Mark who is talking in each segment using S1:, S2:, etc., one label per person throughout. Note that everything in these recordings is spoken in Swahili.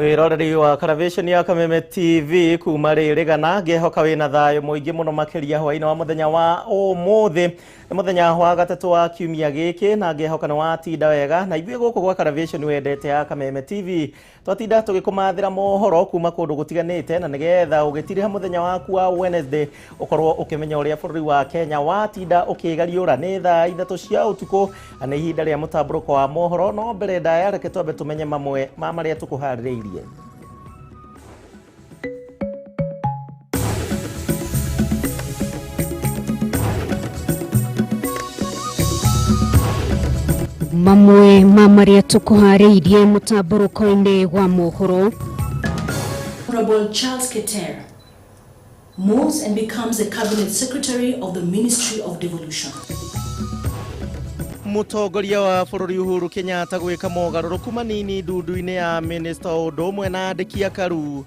S1: Mwiroreri wa Karavishoni ya Kameme TV kuma ririgana ngehoka wina thayo muingi muno makiria hwaina wa muthenya wa umuthi ni muthenya wa gatatu wa kiumia giki na ngehoka ni watinda wega na ithuĩ guku gwa Karavishoni wendete ya Kameme TV twatinda tugikumathira mohoro kuma kundu gutiganite na nigetha ugitiriha muthenya waku wa Wednesday ukorwo ukimenya uria bũrũri wa Kenya watinda ukigariũra ni thaa 3 cia utuku na ihinda ria mutamburuko wa mohoro no mbere ndaya reke twambe tumenye mamwe ma maria tukuharĩrĩirie.
S2: Mamwe mamaria tukuharĩirie mutamburuko-inĩ wa mohoro.
S3: Honorable Charles Keter moves and becomes the Cabinet Secretary of the Ministry of Devolution.
S1: Mutongoria wa bũrũri Uhuru Kenyatta gwĩka mogarũrũku manini ndundu-inĩ ya Minister ũndũ ũmwe na andĩki a karu.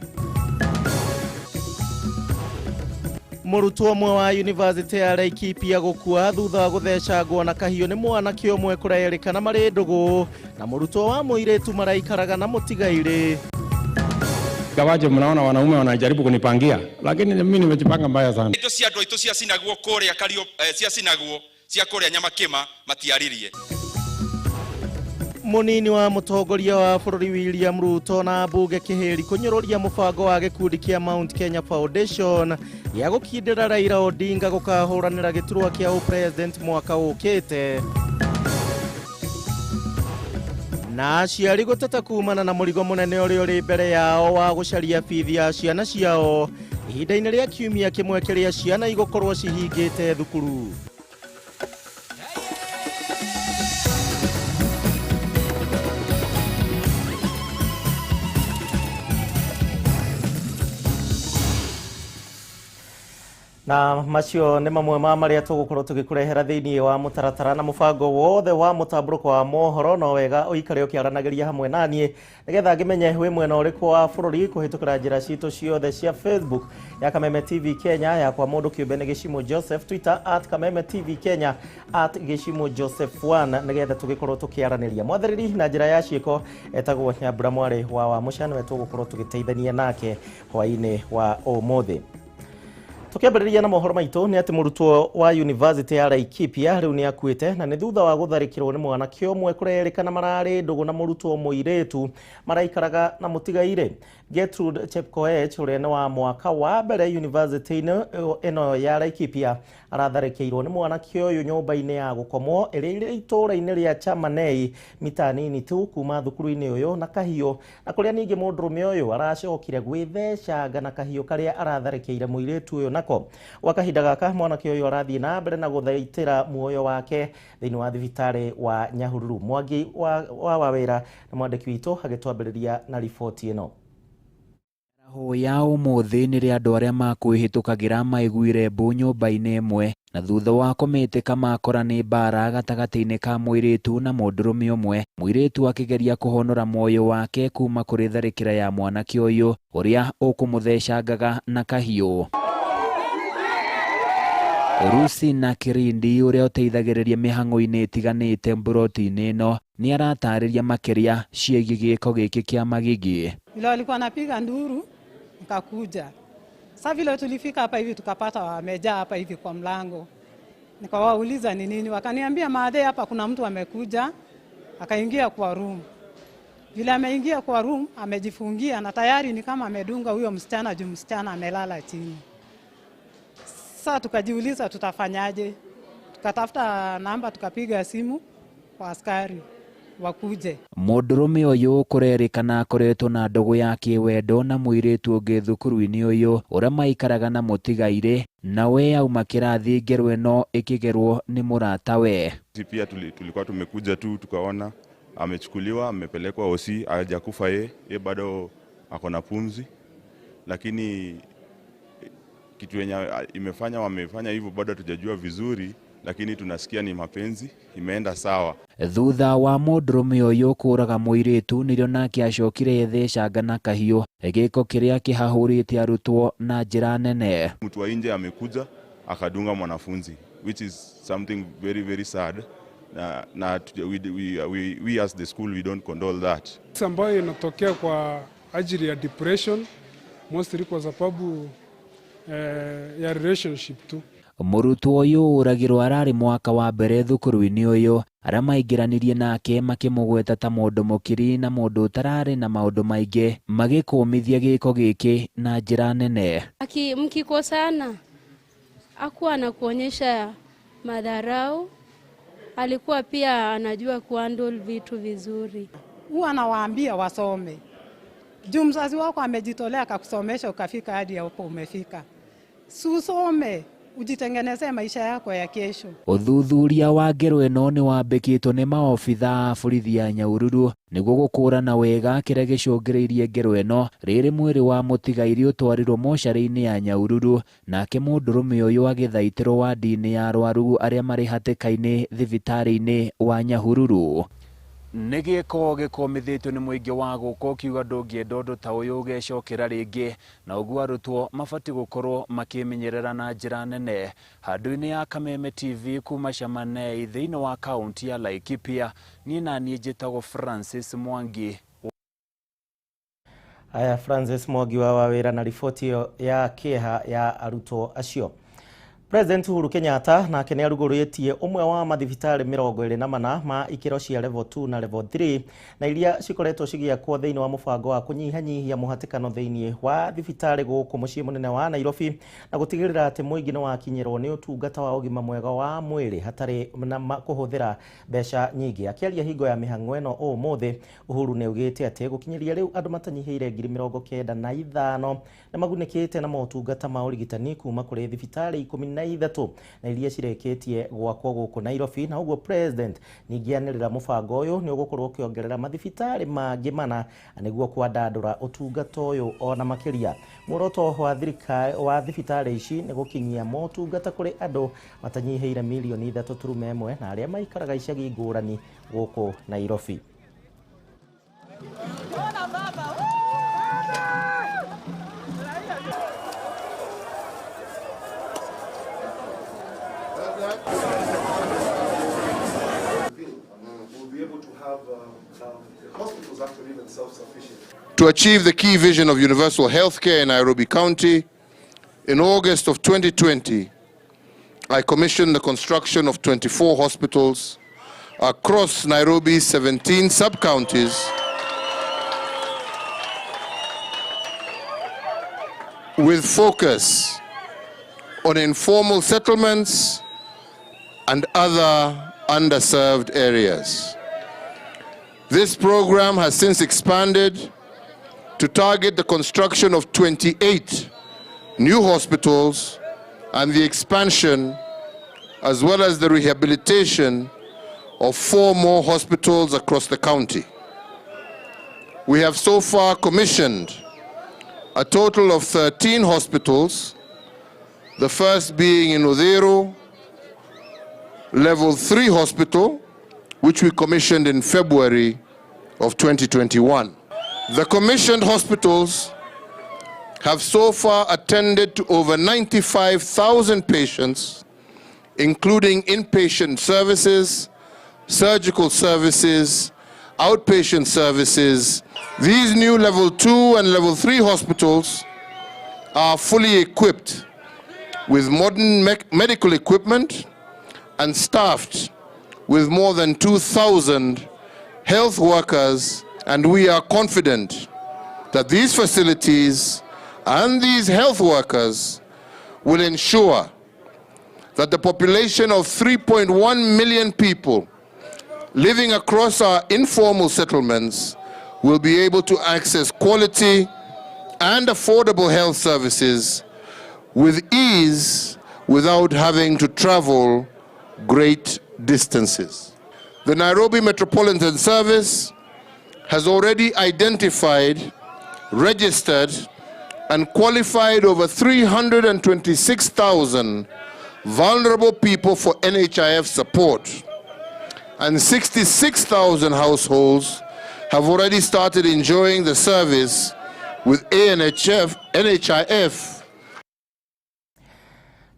S1: Mũrutwo ũmwe wa University ya Laikipia gũkua thutha wa gũthecangwo na kahiũ nĩ mwanake ũmwe kũrerĩkana marĩ ndũgũ na mũrutwo wa mũirĩtu maraikaraga na mũtigairĩ.
S4: Gawaje mnaona wanaume wanajaribu kunipangia lakini mimi nimejipanga mbaya sana.
S5: Indo cia andũ aitũ cia sinagwo kũrĩa kario cia sinagwo cia kũrĩa nyamakĩma matiarĩrie.
S1: Munini wa mutongoria wa bũrũri William Ruto na mbunge kĩhĩri kũnyũrũria mũbango wa gĩkundi kĩa Mount Kenya Foundation ya gũkindĩra Raila Odinga gũkahũranĩra gĩturwa kĩa ũpresident mwaka ũkĩte. Na aciari gũteta kumana na mũrigo mũnene ũrĩa ũrĩ mbere yao wa gũcaria bithi ya ciana ciao ihinda-inĩ rĩa kiumia kĩmwe kĩrĩa ciana igũkorwo cihingĩte thukuru. Na macio nĩ mamwe ma maria tũgũkorwo tũgĩkũrehera thĩinĩ wa mũtaratara na mũbango wothe wa mũtamburuko wa mohoro no wega ũikare ũkĩaranagĩria hamwe naniĩ nĩgetha ngĩmenye wĩ mwena ũrĩkũ wa bũrũri kũhĩtũkĩra njĩra citũ ciothe cia Facebook ya Kameme TV Kenya yakwa mũndũ kĩũmbe nĩ Gichimu Joseph, Twitter @Kameme TV Kenya @Gichimu Joseph 1 nĩgetha tũgĩkorwo tũkĩaranĩria. Mwathĩrĩri na njĩra ya ciĩko etagwo Nyambura Mware wa Mũcana we tũgũkorwo tũgĩteithania nake hwainĩ wa ũmũthĩ. Tukiambĩrĩria na mohoro maitũ nĩ atĩ mũrutwo wa University ya Laikipia rĩu nĩ akuĩte na nĩ thutha wa gũtharĩkĩrwo nĩ mwanake ũmwe kũrerĩkana mararĩ ndũgũ na mũrutwo mũirĩtu maraikaraga na mũtigairĩ. Gertrude Chepkoech ũrĩa nĩ wa mwaka wa mbere university ĩno ya Laikipia aratharĩkĩirwo nĩ mwanake ũyũ nyũmba-inĩ ya gũkomwo ĩrĩ itũũra-inĩ rĩa Chamanei mita nini tu kuma thukuru-inĩ ũyũ na kahiũ na kũrĩa ningĩ mũndũrũme ũyũ aracokire gwĩthecanga na kahiũ karĩa aratharĩkĩire mũirĩtu ũyũ nako. Gwa kahinda gaka mwanake ũyũ arathiĩ na mbere na gũthaitĩra muoyo wake thĩinĩ wa thibitarĩ wa Nyahururu. Mwangi wa Wawĩra na mwandĩki witũ agĩtwambĩrĩria na riboti ĩno.
S6: Ho ya ũmũthĩ nĩ rĩa andũ arĩa makwĩhĩtũkagĩra maiguire mbu nyũmba-inĩ ĩmwe na thutha wa kũmĩtĩka makora nĩ mbara gatagatĩ-inĩ ka mũirĩtu na mũndũrũme ũmwe, mũirĩtu akĩgeria kũhonora muoyo wake kuma kũrĩ tharĩkĩra ya mwanake ũyũ ũrĩa ũkũmũthecangaga na kahiũ. Rusi na Kirindi ũrĩa ũteithagĩrĩria mĩhang'o-inĩ ĩtiganĩte mburoti-inĩ ĩno nĩ aratarĩria makĩria ciĩgiĩ gĩko gĩkĩ kĩa magigi.
S7: Vile walikuwa wanapiga nduru nikakuja. Sasa vile tulifika hapa hivi tukapata wamejaa hapa hivi kwa mlango. Nikawauliza ni nini, wakaniambia maadhe hapa kuna mtu amekuja akaingia kwa room. Vile ameingia kwa room amejifungia na tayari ni kama amedunga huyo msichana juu msichana amelala chini. Sasa tukajiuliza tutafanyaje? Tukatafuta namba tukapiga simu kwa askari wakuje.
S6: Mũndũrũme ũyũ kũrerĩkana akoretwo na ndũgũ ya kĩwendo na mũirĩtu ũngĩ thukuru-inĩ ũyũ ũrĩa maikaraga na mũtigairĩ na we auma kĩrathi ngero ĩno ĩkĩgerwo nĩ mũratawe.
S8: Pia tulikuwa tumekuja tu tukaona amechukuliwa amepelekwa hosi hajakufa yeye bado ako na pumzi, lakini kitu yenye wamefanya hivyo bado hatujajua vizuri, lakini tunasikia ni mapenzi imeenda sawa.
S6: Thutha wa mũndũrũme ũyũ kũraga mũirĩtu nĩrĩo nake acokire ethecanga na kahiũ gĩko kĩrĩa kĩhahũrĩte arutwo na njĩra nene.
S8: Mtu wa nje amekuja akadunga mwanafunzi, which is something very very sad. We as the school we don't condole that.
S9: Ambayo inatokea kwa ajili ya depression, mostly kwa sababu ya relationship tu.
S6: Murutwo uyu uragirwo arari mwaka wa mbere thukuru-ini uyu aria maingiranirie nake makimugweta ta mundu mukiri na mundu utarari na maundu maingi magikumithia giko giki na njira nene.
S10: Mkikosana hakuwa anakuonyesha madharau, alikuwa pia anajua kuhandle vitu vizuri.
S7: Huwa anawaambia wasome. Juu mzazi wako amejitolea akakusomesha ukafika hadi hapo umefika. Susome, ujitengeneze maisha yako ya kesho.
S6: Uthuthuria wa ngero ino ni wambikitwo ni maobitha a borithi ya Nyahururu niguo gukũrana wega kiria gicũngĩrĩirie ngero ino, rĩrĩ mwĩrĩ wa mũtigairi ũtwarirwo mocarĩ-inĩ ya Nyahururu, nake mũndũrũme ũyũ agĩthaitĩrwo wadi-inĩ ya arwaru arĩa marĩ hatĩka-inĩ thibitarĩ-inĩ wa Nyahururu. Nĩ gĩko gĩkomithĩtio nĩ mũingĩ wa gũkũ kiuga ndũngĩenda ũndũ ta ũyũ ũgecokera rĩngĩ, na ũguo arutwo mabatiĩ gũkorwo makĩmenyerera na njĩra nene. Handũ-inĩ ya Kameme TV kuma Shamanei thĩinĩ wa kaunti ya Laikipia, niĩ naniĩ njĩtagwo Francis Mwangi.
S1: Aya, Francis Mwangi wa wawĩra na riboti ya kĩeha ya arutwo acio. President Uhuru Kenyatta nake nĩ arugũrĩtie ũmwe wa mathibitarĩ 24 ma ikĩro cia level 2 na level 3 na iria cikoretwo cigĩakwo thĩinĩ wa mũbango wa kũnyihanyihia mũhatĩkano thĩinĩ wa thibitarĩ gũkũ mũciĩ mũnene wa Nairobi na gũtigĩrĩra atĩ mũingĩ nĩ wakinyĩrwo nĩ ũtungata wa ũgima mwega wa mwĩrĩ hatarĩ na kũhũthĩra mbeca nyingĩ. Akĩaria hingo ya mĩhang'o ĩno ũmũthĩ, Uhuru nĩ augĩte atĩ gũkinyĩria rĩu andũ matanyihĩire 95,000 nĩ magunĩkĩte na motungata ma ũrigitani kuma kũrĩ thibitarĩ 10 na iria cireketie gwakwo gũkũ Nairobi, na ũguo president ningĩ anĩrĩra mũbango ũyũ nĩ ũgũkorwo ũkĩongerera mathibitarĩ mangĩ mana nĩguo kwandandũra ũtungata ũyũ ona makĩria. Muoroto wa thibitarĩ ici nĩ gũkinyia motungata kũrĩ andũ matanyihĩire 3.1 na arĩa maikaraga icagi ngũrani gũkũ Nairobi.
S11: To achieve the key vision of universal healthcare in Nairobi County, in August of 2020, I commissioned the construction of 24 hospitals across Nairobi's 17 sub-counties with focus on informal settlements and other underserved areas. This program has since expanded to target the construction of 28 new hospitals and the expansion as well as the rehabilitation of 4 more hospitals across the county. We have so far commissioned a total of 13 hospitals, the first being in Odero, level 3 hospital, which we commissioned in February of 2021. The commissioned hospitals have so far attended to over 95,000 patients, including inpatient services, surgical services, outpatient services. These new level 2 and level 3 hospitals are fully equipped with modern medical equipment and staffed with more than 2,000 health workers, and we are confident that these facilities and these health workers will ensure that the population of 3.1 million people living across our informal settlements will be able to access quality and affordable health services with ease without having to travel great distances. The Nairobi Metropolitan Service has already identified, registered, and qualified over 326,000 vulnerable people for NHIF support, and 66,000 households have already started enjoying the service with NHIF.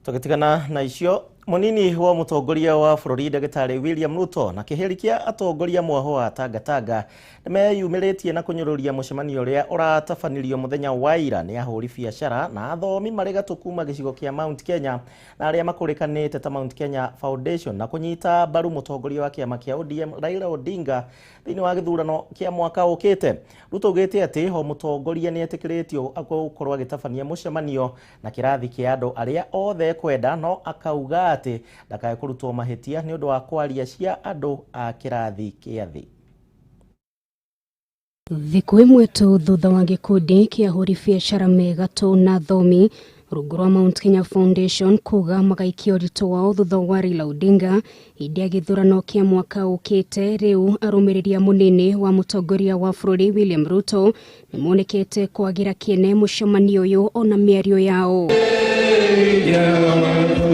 S1: Tukitigana na icio Munini wa mutongoria wa bururi Ndagĩtarĩ William Ruto na kĩhĩri kĩa atongoria mwaho wa Tangatanga nĩmeyumĩrĩtie na kũnyũrũria mũcemanio ũrĩa ũratabanirio mũthenya wa ira nĩ ahũri biacara na athomi marĩ gatũ kuma gĩcigo kĩa Mount Kenya na arĩa makũrĩkanĩte ta Mount Kenya Foundation na kũnyita mbaru mũtongoria wa kĩama kĩa ODM Raila Odinga thĩinĩ wa gĩthurano kĩa mwaka ũkĩte. Ruto augĩte atĩ ho mũtongoria nĩetĩkĩrĩtio gũkorwo agĩtabania mũcemanio na kĩrathi kĩa andũ arĩa othe kwenda, no akauga atĩ ndakae kũrutwo mahĩtia nĩ ũndũ wa kwaria cia andũ a kĩrathi kĩa thĩ.
S2: Thikũ ĩmwe tu thutha wa gĩkundi kĩa ahũri biacara me gatũ na athomi rungu rwa Mount Kenya Foundation kuga magaikia ũritũ wao thutha wa Raila Odinga hĩndĩ ya gĩthurano kĩa mwaka ũkĩte, rĩu arũmĩrĩria mũnene wa mũtongoria wa bũrũri William Ruto nĩmonekete kwagira kĩene mũcemanio ũyũ ona mĩario yao.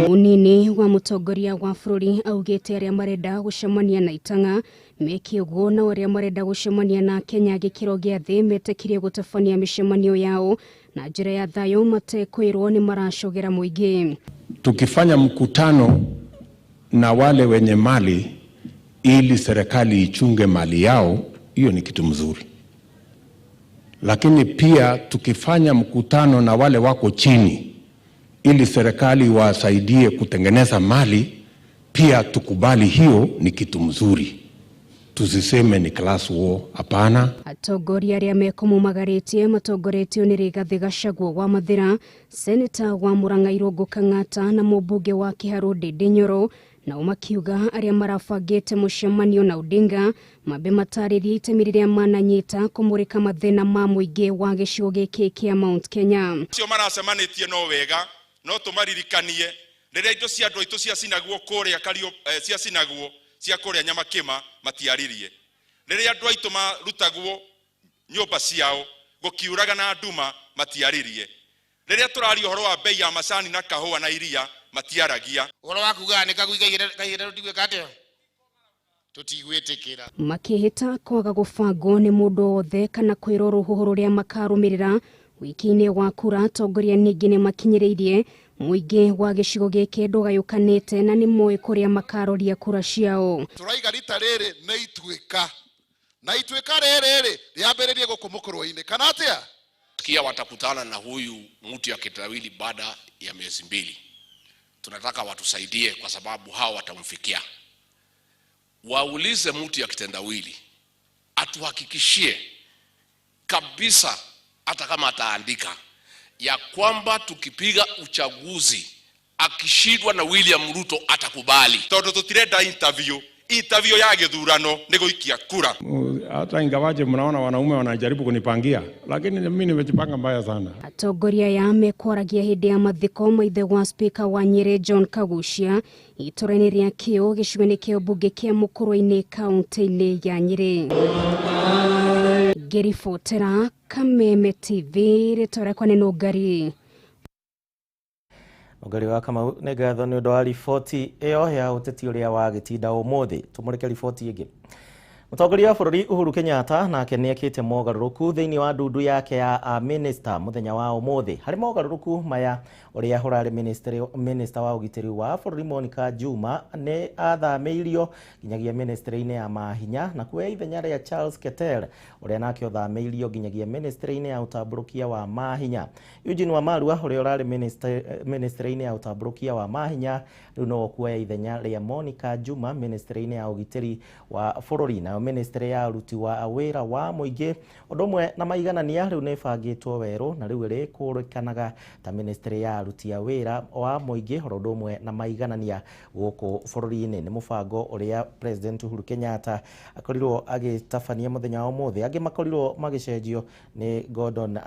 S2: Munini wa mũtongoria wa bũrũri augĩte arĩa marenda gũcemania na itanga meke ũguo na arĩa marenda gũcemania na Kenya gĩkĩro gĩa thĩ metĩkirie gũtabania mĩcemanio yao na njĩra ya thayũ matekwĩrwo nĩ maracogera mũingĩ.
S4: Tukifanya mkutano na wale wenye mali ili serikali ichunge mali yao, hiyo ni kitu mzuri. Lakini pia tukifanya mkutano na wale wako chini ili serikali wasaidie kutengeneza mali, pia tukubali, hiyo ni kitu mzuri. Tusiseme ni class war, hapana.
S2: Atongoria arĩa mekumumagaretie matongoretio nĩ Rigathĩ Gachagua wa Mathira, Senator wa Murang'a Irũngũ Kang'ata na mũmbunge wa Kiharu Ndindi Nyoro, nao makiuga arĩa marabangĩte mũcemanio na Odinga mambe matarĩrie itemi rĩrĩa mananyita kũmũrĩka mathĩna ma mũingĩ wa gĩcigo gĩkĩ kĩa Mount Kenya.
S5: Cio maracemanĩtie no wega, no tũmaririkanie rĩrĩa indo cia andũ aitũ ciacinagwo kũrĩa Kario ciacinagwo cia kũrĩa Nyamakĩma matiaririe. Rĩrĩa andũ aitũ marutagwo nyũmba ciao gũkiuraga na nduma matiaririe. Rĩrĩa tũraria ũhoro wa bei ya macani na kahũa na iria matiaragia.
S12: Ũhoro wa kuga nĩ kaguiga tũtigwĩka atĩa? Tũtigwĩtĩkĩra.
S2: Makĩhĩta kwaga gũbangwo nĩ mũndũ wothe kana kwĩrwo rũhuho rũrĩa makarũmĩrĩra wiki-inĩ wa kura, atongoria ningĩ nĩ makinyĩrĩirie mũingĩ wa gĩcigo gĩkĩ ndũgayũkanĩte na nĩ moĩ kũrĩa makaroria kura ciao.
S12: Tũraiga rita rĩrĩ nĩ ituĩka na ituĩka rĩrĩ rĩambĩrĩrie gũkũ mũkũrũ-inĩ kana atĩa?
S13: Kia watakutana na huyu mtu ya kitendawili baada ya miezi 2. Tunataka watusaidie kwa sababu hao watamfikia. Waulize mtu ya kitendawili atuhakikishie kabisa, hata kama ataandika ya kwamba tukipiga uchaguzi akishindwa na William Ruto atakubali.
S5: Tondũ tutirenda interview ya gĩthurano nĩ gũikia kura.
S4: Hata ingawaje mnaona wanaume wanajaribu kunipangia, lakini mimi nimejipanga mbaya sana.
S2: Atongoria ya mekwaragia hĩndĩ ya mathiko maithe wa speaker wa Nyeri John Kagucia itũra-inĩ rĩa Kĩo gĩcigo-inĩ kĩa mbunge kĩa mũkũrũ-inĩ kaunti-inĩ ya Nyeri. Ngĩribotera Kameme TV, rĩtwa rĩakwa nĩ Nũngari.
S1: Nũngari wa Kamau nĩ ngatho nĩ ũndũ wa riboti ĩyo ya ũteti ũrĩa wagĩtinda ũmũthĩ. Tũmũrĩke riboti ĩngĩ. Mũtongoria wa bũrũri Uhuru Kenyatta nake nĩekĩte mogarũrũku thĩinĩ wa ndundu yake ya minister mũthenya wa ũmũthĩ. Harĩ mogarũrũku maya ũrĩa ũrarĩ minister wa ũgitĩri wa bũrũri Monica Juma nĩ athamĩirio nginyagia ministry-inĩ ya mahinya na kuoya ithenya rĩa Charles Keter ũrĩa nake ũthamĩirio nginyagia ministry-inĩ ya ũtambũrũkia wa mahinya. Eugene Wamalwa ũrĩa ũrarĩ ministry-inĩ ya ũtambũrũkia wa mahinya rĩu no kuoya ithenya rĩa Monica Juma ministry-inĩ ya ũgitĩri wa bũrũri. Na ministry ya uruti wa wĩra wa mũingĩ ũndũ ũmwe na maiganania rĩu nĩ bangĩtwo werũ na rĩu ĩrĩ kũrĩkanaga ta ministry ya uruti wa wĩra wa mũingĩ ũndũ ũmwe na maiganania gũkũ bũrũri-inĩ. Nĩ mũbango ũrĩa President Uhuru Kenyatta akorirwo agĩtabania mũthenya wa ũmũthĩ. Angĩ makorirwo magĩcenjio nĩ Gordon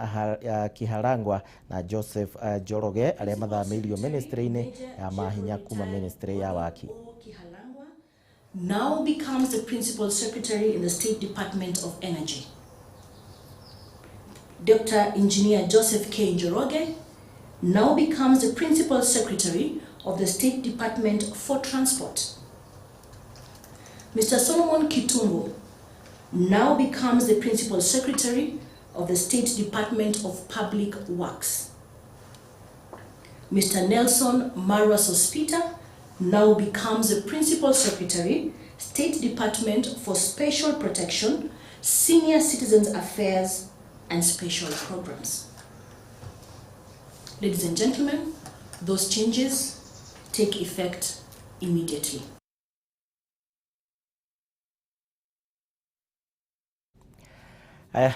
S1: Kiharangwa na Joseph Njoroge arĩa mathamĩirio ministry-inĩ ya mahinya kuma ministry ya waki.
S3: Now becomes the Principal Secretary in the State Department of Energy. Dr. Engineer Joseph K. Njoroge now becomes the Principal Secretary of the State Department for Transport. Mr. Solomon Kitungo now becomes the Principal Secretary of the State Department of Public Works. Mr. Nelson Marwa Sospita now becomes the Principal Secretary, State Department for Special Protection, Senior Citizens Affairs, and Special Programs. Ladies and gentlemen, those changes take effect immediately.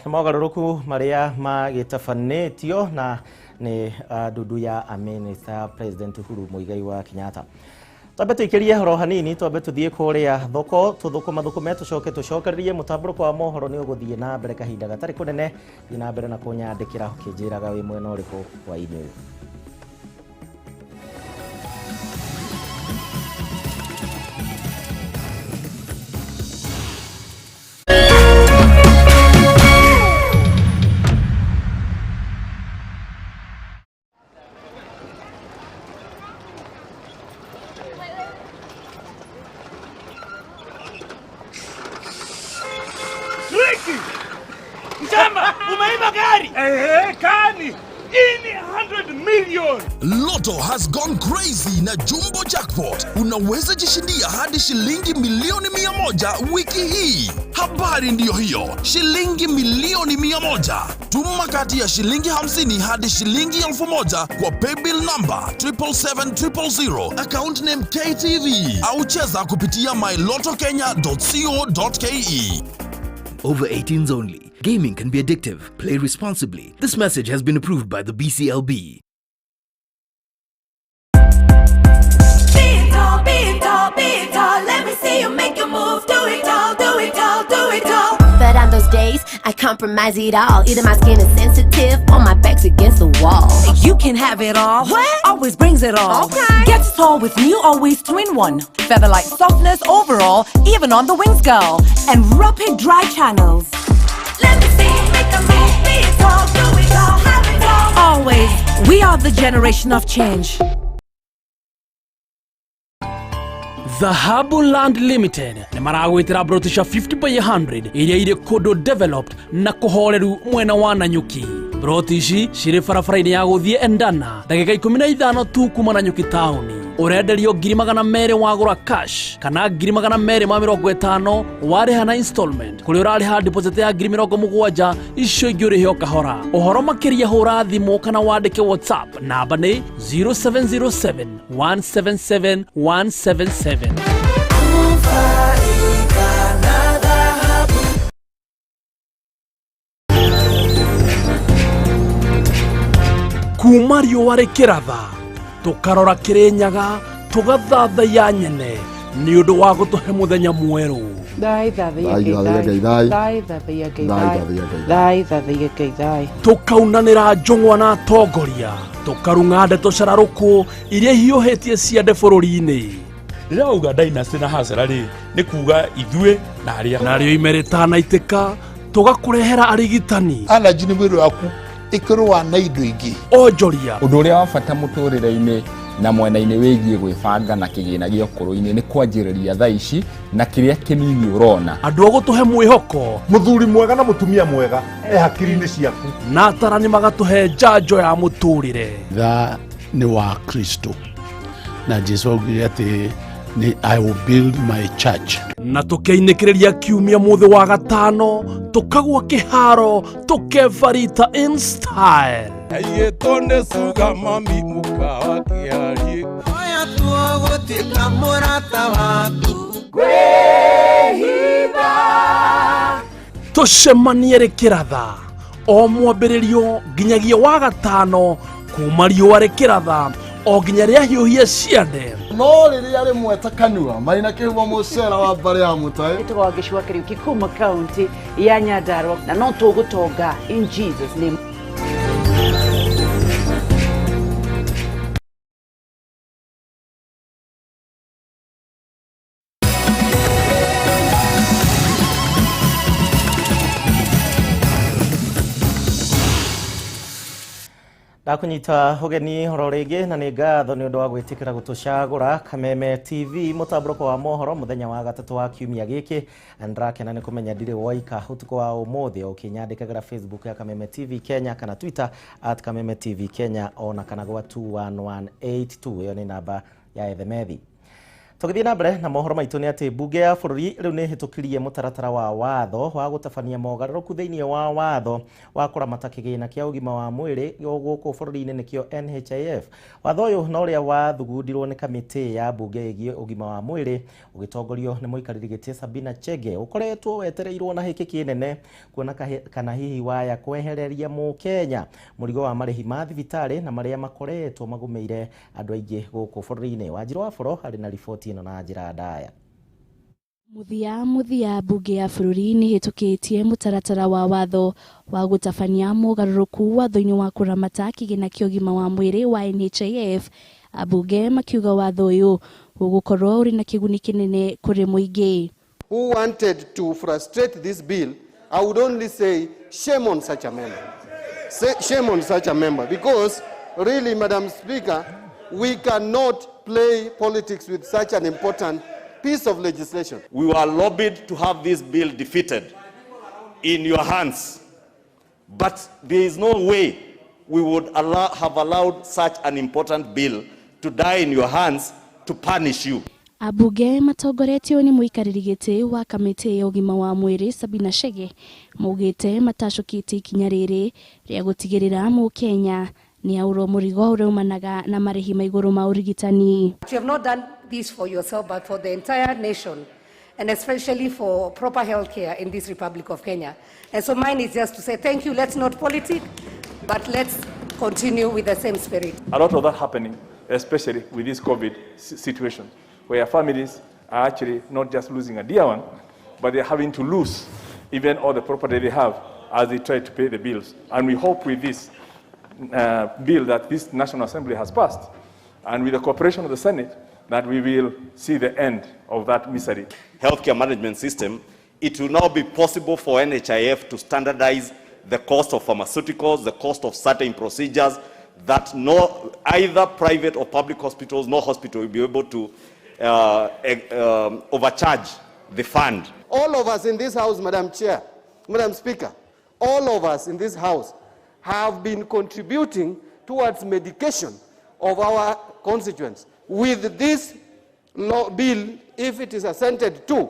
S1: Mogaruruku maria magitafanitio na ni dudu ya Minister President Uhuru Muigai wa Kenyatta. Twabe tuikirie horo hanini, twabe tuthie kuria thoko tuthukuma thukume tucokerie mutamburuko wa mohoro ni uguthie na mbere kahinda gatari kunene na mbere na kunyandikira ukinjiraga wi mwena uriku wa email.
S14: Lotto has gone crazy na Jumbo Jackpot. Unaweza jishindia hadi shilingi milioni 100 wiki hii. Habari ndiyo hiyo, shilingi milioni 100. Tuma kati ya shilingi 50 hadi shilingi 1000 kwa paybill number 77700, account name KTV, au cheza kupitia mylottokenya.co.ke.
S15: Over 18s only. Gaming can be addictive. Play responsibly. This message has been approved by the BCLB.
S16: Let me see you make your move. Do it all, do it all, do it all. But on those days, I compromise it all. Either my skin is sensitive or my back's against the wall.
S17: You can have it all.
S16: What?
S17: Always brings it all.
S16: Okay.
S17: Get it all with new Always Twin-1. Feather-like softness overall, even on the wings, girl. And rapid dry channels.
S16: Let me see you make a move. Be it all, do it all, have it all.
S17: Always, we are the generation of change.
S18: Dhahabu Land Limited ni maragwitira brotisha 50/100 iria iri kodo developed na kuhoreru mwena wa Nanyuki. Brotishi shiri farafaraini ya guthie Endana ndagika 15 tu kuma Nanyuki tauni. Urenderio 200,000 wagura cash kana 250 wariha na installment kuri urariha deposit ya 70,000 icio ingi urihe kahora. Uhoro makiria hura thimu kana wandike WhatsApp namba ni 0707 177 177. Kumario ware kiratha tukarora kirenyaga tugathatha ya nyene ni undu wa gutuhe muthenya mweru. Tukaunanira njungwa na tongoria tukarunga ndeto cararuku iria hiuhitie ciande bururi-ini.
S19: Rirauga dynasty na hasara ri ni kuga ithue na aria
S18: nario imeretana itika tugakurehera arigitani
S20: allergy ni wiru yaku ikirwa na indo ingi
S18: onjoria
S21: undu uria wa bata muturire-ini na mwena-ini wigie gwibanga na kigina gio kuru-ini ni kwanjiriria thaa ici na kiria kinini urona
S18: andu agutuhe mwihoko
S22: muthuri mwega na mutumia mwega hakiri-ini ciaku
S18: na atarani magatuhe njanjo ya muturire.
S22: Tha ni wa Kristo na Jesu augire ati I will build my church.
S18: Na tukiinikireria kiumia muthi wa gatano tukagwa kiharo tukevarita in style.
S19: Ayetonde suga mami mukawa kiari
S23: oya tuogotika murata watu
S18: gwehitha tucemanie kiratha o mwambiririo nginyagia wa gatano kuma riũa rĩkĩratha o nginya rĩa hiũhia ciande
S24: no rĩrĩa rĩmwe ta kanua marina kĩhumo mũcera wa mbare ya mũtaĩ
S25: nĩtũgwa gĩcua Kariuki kuma county ya Nyandarua na no tũgũtonga in Jesus name.
S1: Ndakunyita hogeni horo ringi na ni ngatho ni undu wa gwitikira gutucagura Kameme TV mutamburuko wa mohoro muthenya wa gatatu wa kiumia giki ndrakena ni kumenya ndire waika utuko wa umuthi ukinyandikagira Facebook ya Kameme TV Kenya kana Twitter @Kameme TV Kenya ona kana gwa 21182 iyo ni namba ya ethemethi. Tugithii na mbere na mohoro maitu ni ati bunge ya bururi riu ni hitukirie mutaratara wa watho wa gutabania mogaruruku thiini wa watho wa kuramata kigina kia ugima wa mwiri guku bururi-ini nikio NHIF. Watho uyu no ria wathugundirwo ni kamiti ya bunge igie ugima wa mwiri ugitongorio ni muikariri giti Sabina Chege ukoretwo wetereirwo na hiki kinene kuona kana hihi waya kwehereria Mukenya murigo wa marihi ma thibitari na maria makoretwo magumeire andu aingi guku bururi-ini. Wanjiru wa boro ari na riboti na njira ndaya.
S2: Muthia bunge ya bururi ni hitukitie mutaratara wa watho wa gutabania mogaruruku watho-ini wa kuramata kigina kia ugima wa mwiri wa NHIF. Abunge makiuga watho uyu ugukorwo uri na kiguni kinene kuri muingi.
S6: Who wanted to frustrate this bill, I would only say shame on such a member. Shame on such a member, because really, Madam Speaker, we cannot play politics with such an important piece of legislation.
S7: We were lobbied to have this bill defeated in your hands, but there is no way we would have allowed such an important bill to die in your hands to punish you.
S2: Abunge matongoretio ni muikariri giti wa kamiti ya ugima wa mwiri Sabina Chege maugite matacukite ikinya riri ria gutigirira Mukenya ni auro murigo ureumanaga na marihi ma iguru ma urigitani.
S8: You have not done this for yourself, but for the entire nation, and especially for proper health care in this Republic of Kenya. And so mine is just to say thank you. Let's not politic, but let's continue with the same spirit.
S9: A lot of that happening, especially with this COVID situation, where families are actually not just losing a dear one, but they're having to lose even all the property they have as they try to pay the bills. And we hope with this bill that this National Assembly has passed, and with the cooperation of the Senate, that we will see the end of that misery.
S7: Healthcare management system, it will now be possible for NHIF to standardize the cost of pharmaceuticals, the cost of certain procedures, that no either private or public hospitals, no hospital will be able to overcharge the fund.
S6: All of us in this house, Madam Chair, Madam Speaker, all of us in this house have been contributing towards medication of our constituents. With this bill, if it is assented to,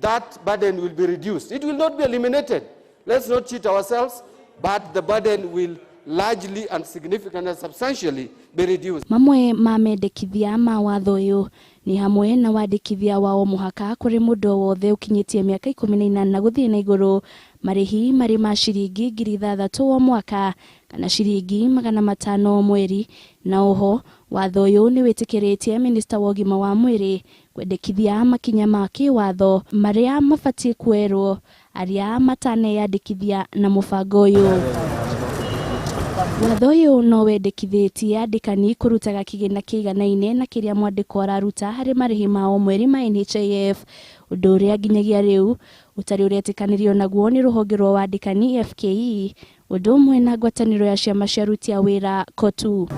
S6: that burden will be reduced. It will not be eliminated. Let's not cheat ourselves, but the burden will largely and significantly and substantially be reduced.
S2: Mamwe mamendekithia ma watho uyu ni hamwe na wandikithia wao muhaka kuri mundu wothe ukinyitie miaka 18 na guthii na iguru marihi mari ma ciringi 6,000 o mwaka kana ciringi 500 o mweri. Na oho watho uyu ni witikiritie minister wa ugima wa mwiri kwendekithia makinya ma kiwatho maria mabatie kwerwo aria mataneyandikithia na mubango uyu. Watho uyu no wendekithitie andikani kurutaga kigina kiiganaine na kiria mwandiko araruta hari marihi ma o mweri ma NHIF, undu uria nginyagia riu utari uretikanirio naguo ni ruhonge rwa wandikani FKE, undu umwe na ngwataniro ya ciama cia aruti a wira KOTU.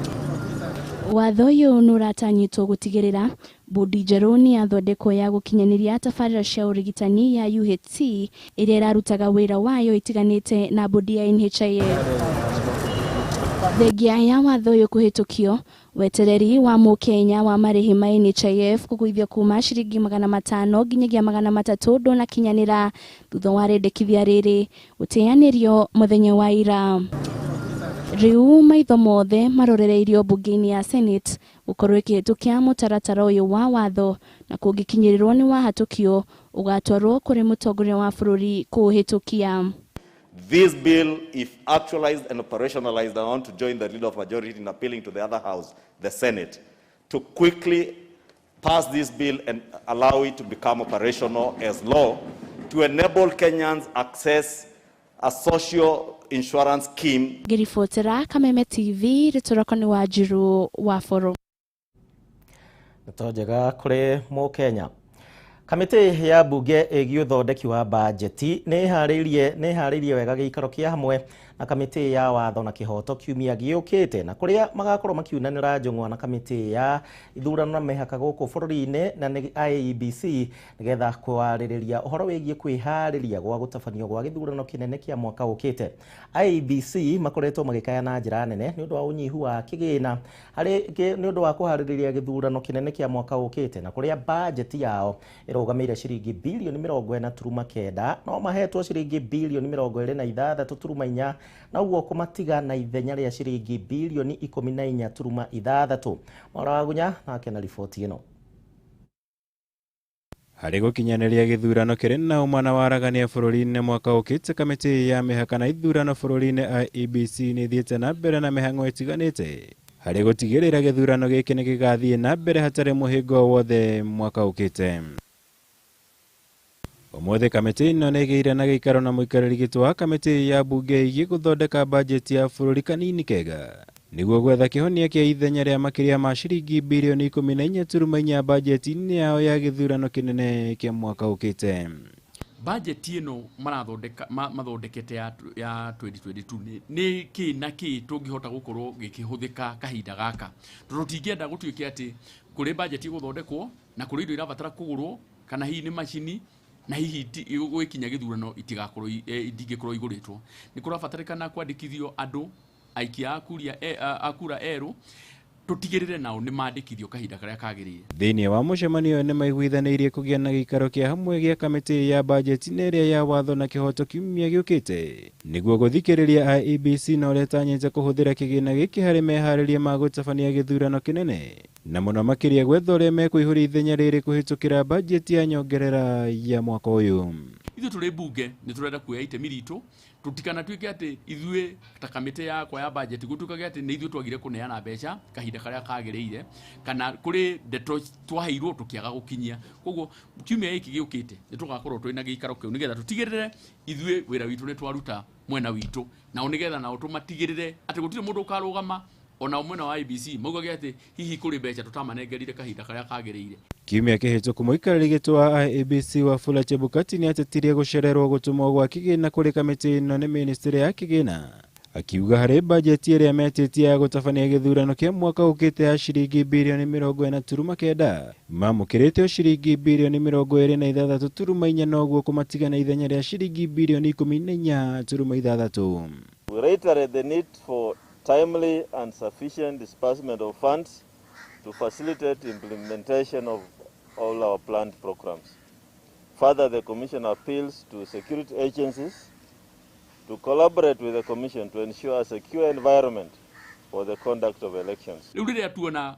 S2: Watho uyu nuratanyitwo gutigirira bodi njeru ni athondeko ya gukinyaniria tabarĩra cia urigitani ya UHC iria irarutaga wira wayo itiganite na bodi ya NHIF. Thengia ya watho uyu kuhitukio, wetereri wa Mukenya wa marihi ma NHIF kuguithio kuma ciringi 500 nginyagia 300 ndona kinyanira thutha wa rendekithia riri gutianirio muthenya wa ira. Riu maitho mothe marorereirio bunge-ini ya Senate gukorwo ikihitukia mutaratara uyu wa watho na kungikinyirirwo ni wahatukio ugatwarwo kuri mutongoria wa bururi kuhitukia.
S7: This bill, if actualized and operationalized, I want to join the leader of majority in appealing to the other house, the Senate, to quickly pass this bill and allow it to become operational as law to enable Kenyans access a social insurance scheme.
S2: Ngiribotera Kameme TV ritoroko ni Wanjiru wa boro.
S1: Natojega kuri Mukenya. Kamiti ya bunge ĩgiĩ ũthondeki wa bajeti nĩ harĩirie wega gĩikaro kĩa hamwe na kamĩtĩ ya watho na kĩhoto kiumia gĩũkĩte, na kũrĩa magakorwo makiunanĩra njũng'wa na kamĩtĩ ya ithurano na mĩhaka gũkũ bũrũri-inĩ na IEBC nĩgetha kwarĩrĩria ũhoro wĩgiĩ kwĩharĩria gwa gũtabanio gwa gĩthurano kĩnene kĩa mwaka ũkĩte. IEBC makoretwo magĩkaya na njĩra nene nĩ ũndũ wa ũnyihu wa kĩgĩna nĩ ũndũ wa kũharĩrĩria gĩthurano kĩnene kĩa mwaka ũkĩte, na kũrĩa bajeti yao ĩrũgamĩire ciringi bilioni 40.9 no mahetwo ciringi bilioni 26.4 na ũguo kũmatiga na ithenya rĩa ciringi bilioni 14.6. Mwaura wa Gunya nake na riboti ĩno.
S5: Harĩ gũkinyanĩria gĩthurano kĩrĩ na ũmana waragania bũrũri-inĩ mwaka ũkĩte, kamĩtĩ ya mĩhaka na ithurano bũrũri-inĩ IEBC nĩ thiĩte na mbere na mĩhang'o ĩtiganĩte harĩ gũtigĩrĩra gĩthurano gĩkĩ nĩ gĩgathiĩ na mbere hatarĩ mũhĩngo wothe mwaka ũkĩte. Ũmũthĩ kamĩtĩ ĩno nĩ ĩgĩire na gĩikaro na mũikarĩri gĩtĩ wa kamĩtĩ ya mbunge ĩgiĩ gũthondeka bajeti ya bũrũri kanini kega nĩguo gwetha kĩhonia kĩa ithenya rĩa makĩria ma ciringi bilioni 14.4 bajeti-inĩ yao ya gĩthurano kĩnene kĩa mwaka ũkĩte.
S18: Bajeti ĩno mathondekete ya 2022 nĩ kĩ na kĩ tũngĩhota gũkorwo gĩkĩhũthĩka kahinda gaka. Tũtingĩenda gũtuĩke atĩ kũrĩ bajeti gũthondekwo na kũrĩ indo irabatara kũgũrwo kana hihi nĩ macini na hihi gwĩkinya gĩthurano itingĩkorwo igũrĩtwo. Nĩ kũrabatarĩkana kwandĩkithio andũ aikia akura erũ tutigĩrĩre nao nĩ mandĩkithio kahinda karĩa kagĩrĩire.
S5: Thĩinĩ wa mũcemanio nĩ maiguithanĩirie kũgĩa na gĩikaro kĩa hamwe gĩa kamĩtĩ ya bajeti ĩrĩa ya watho na kĩhoto kiumia gĩũkĩte nĩguo gũthikĩrĩria IEBC na ũrĩa ĩtanyĩte kũhũthĩra kĩgĩna gĩkĩ harĩ meharĩria ma gũtabania gĩthurano kĩnene, na mũno makĩria gwetha ũrĩa mekwĩhũria ithenya rĩrĩ kũhĩtũkĩra bajeti ya nyongerera ya mwaka ũyũ.
S18: Ithuĩ tũrĩ bunge nĩ tũrenda kuoya itemi ritũ, tũtikanatuĩke atĩ ithuĩ ta kamĩtĩ yakwa ya bajeti gũtuĩkage atĩ nĩ ithuĩ twagire kũneana mbeca kahinda karĩa kagĩrĩire kana kũrĩ ndeto twaheirwo tũkĩaga gũkinyia. Koguo kiumia gĩkĩ gĩũkĩte nĩ tũgakorwo twĩ na gĩikaro kĩu nĩgetha tũtigĩrĩre ithuĩ wĩra witũ nĩ twaruta mwena witũ, nao nĩgetha nao tũmatigĩrĩre atĩ gũtirĩ mũndũ ũkarũgama ona mwena wa IEBC maugage atĩ hihi kũrĩ mbeca tũtamanengerire kahinda karĩa kagĩrĩire.
S5: Kiumia kĩhĩtũku mũikarĩri gĩtĩ wa IEBC Wafula Chebukati nĩ atetirie gũcererwo gũtũmwo gwa kĩgĩna kũrĩ kamĩtĩ ĩno nĩ ministry ya kĩgĩna, akiuga harĩ bajeti ĩrĩa metĩtie ya gũtabania gĩthurano kĩa mwaka ũkĩte ya ciringi bilioni 40.9 mamũkĩrĩte ciringi bilioni 26.4 na ũguo kũmatiga na ithenya rĩa ciringi bilioni 14.6.
S7: We reiterate the need for timely and sufficient disbursement of funds to facilitate implementation of all our planned programs. Further, the Commission appeals to security agencies to collaborate with the Commission to ensure a secure environment for the conduct of elections.
S18: Rĩu rĩrĩa tuona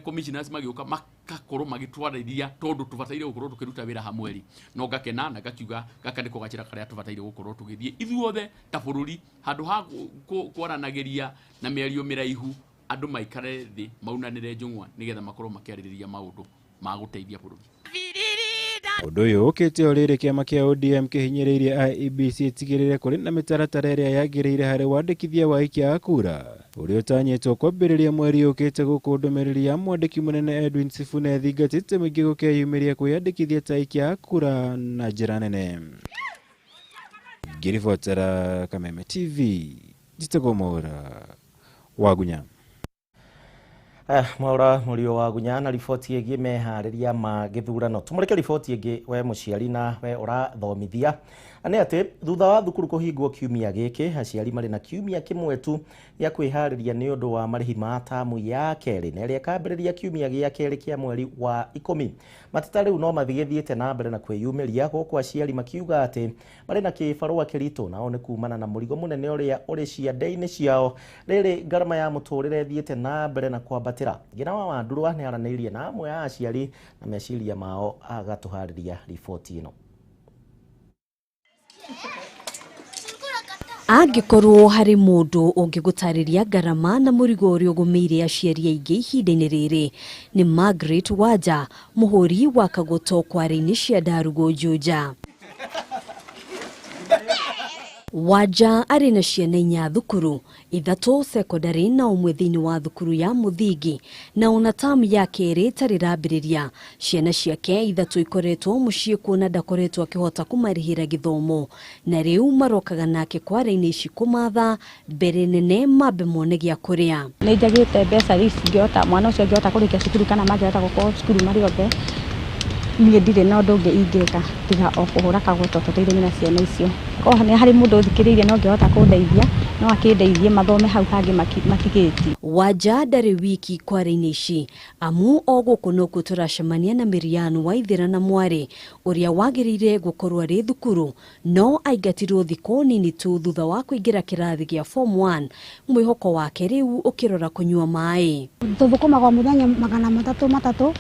S18: commissioners magĩũka makakorwo magĩtwarithia tondũ tũbataire gũkorwo tũkĩruta wĩra hamwe no ngakena na ngakiuga gaka nĩko gacĩra karĩa tũbataire gũkorwo tũgĩthiĩ ithuothe ta bũrũri handũ ha kwaranagĩria na mĩario mĩraihu, andũ maikare thĩ maunanĩre njũng'wa nĩgetha makorwo makĩarĩrĩria maũndũ ma gũteithia bũrũri.
S5: Ũndũ ũyũ ũkĩte o rĩrĩ kĩama kĩa ODM kĩhinyĩrĩirie IEBC ĩtigĩrĩre kũrĩ na mĩtaratara ĩrĩa yagĩrĩire harĩ wandĩkithia wa aikia a kura ũrĩa ũtanyĩtwo kwambĩrĩria mweri ũkĩte gũkũ ndũmĩrĩri ya mwandĩki mũnene Edwin Sifuna ĩthingatĩte mũingĩ gũkeyumĩria kwĩyandĩkithia ta aikia a kura na njĩra nene. Ngĩribotera Kameme TV, njĩtagwo Mwaura wa Gunya.
S1: Mwaura Mũriũ wa Gunya na riboti ĩgiĩ meharĩria ma gĩthurano. Tumũrĩke riboti ĩngĩ we mũciari na we ũrathomithia. Nĩ atĩ thutha wa thukuru kũhingwo kiumia gĩkĩ, aciari marĩ na kiumia kĩmwe tu gĩa kwĩharĩria nĩ ũndũ wa marĩhi ma tamu ya kerĩ na ĩrĩa ĩkambĩrĩria kiumia gĩa kerĩ kĩa mweri wa 10. Mateta rĩu no mathiĩte na mbere na kwĩyumĩria, gũkũ aciari makiuga atĩ marĩ na kĩbarũa kĩritũ nao nĩ kumana na mũrigo mũnene ũrĩa ũrĩ ciande-inĩ ciao rĩrĩ ngarama ya mũtũrĩre thiĩte na mbere na kwambatĩra. Ngina wa Ndurwa nĩ aranĩirie na amwe ya aciari na meciria mao agatũharĩria riboti ĩno.
S10: Angĩkorwo harĩ mũndũ ũngĩgũtarĩria ngarama na mũrigo ũrĩa ũgũmĩire aciari aingĩ ihinda-inĩ rĩrĩ nĩ Margaret Wanja, mũhũri wa Kagoto kware-inĩ cia Ndarugo Juja. Wanja arĩ na ciana 4 thukuru, 3 secondary na ũmwe thĩinĩ wa thukuru ya mũthingi, na ona tamu ya kerĩ tarĩ rambĩrĩria. Ciana ciake 3 ikoretwo mũciĩ kuona ndakoretwo akĩhota kũmarĩhĩra gĩthomo, na rĩu marokaga nake kware-inĩ ici kũmatha mbere nene mambe mone gĩa kũrĩa.
S3: Nĩ njagĩte mbeca ingĩhota mwana ũcio angĩhota kũrĩkia cukuru kana mangĩhota gũkorwo cukuru marĩ othe. Niĩ ndirĩ na ũndũ ũngĩ ingĩka tiga o kũhũra kagoto tũteithie na ciana icio. Korwo nĩ harĩ mũndũ ũthikĩrĩirie no ngĩhota kũndeithia no akĩndeithie mathome hau hangĩ matigĩti. Wanja ndarĩ wiki kware-inĩ ici amu o gũkũ nokuo tũracemania na Miriam Waithĩra na Mwari ũrĩa wagĩrĩire gũkorwo arĩ thukuru no aingatirwo thikũ nini tu thutha wa kũingĩra kĩrathi gĩa form 1, mwĩhoko wake rĩu ũkĩrora kũnyua maĩ.
S4: Tũthũkũmaga mũthenya 300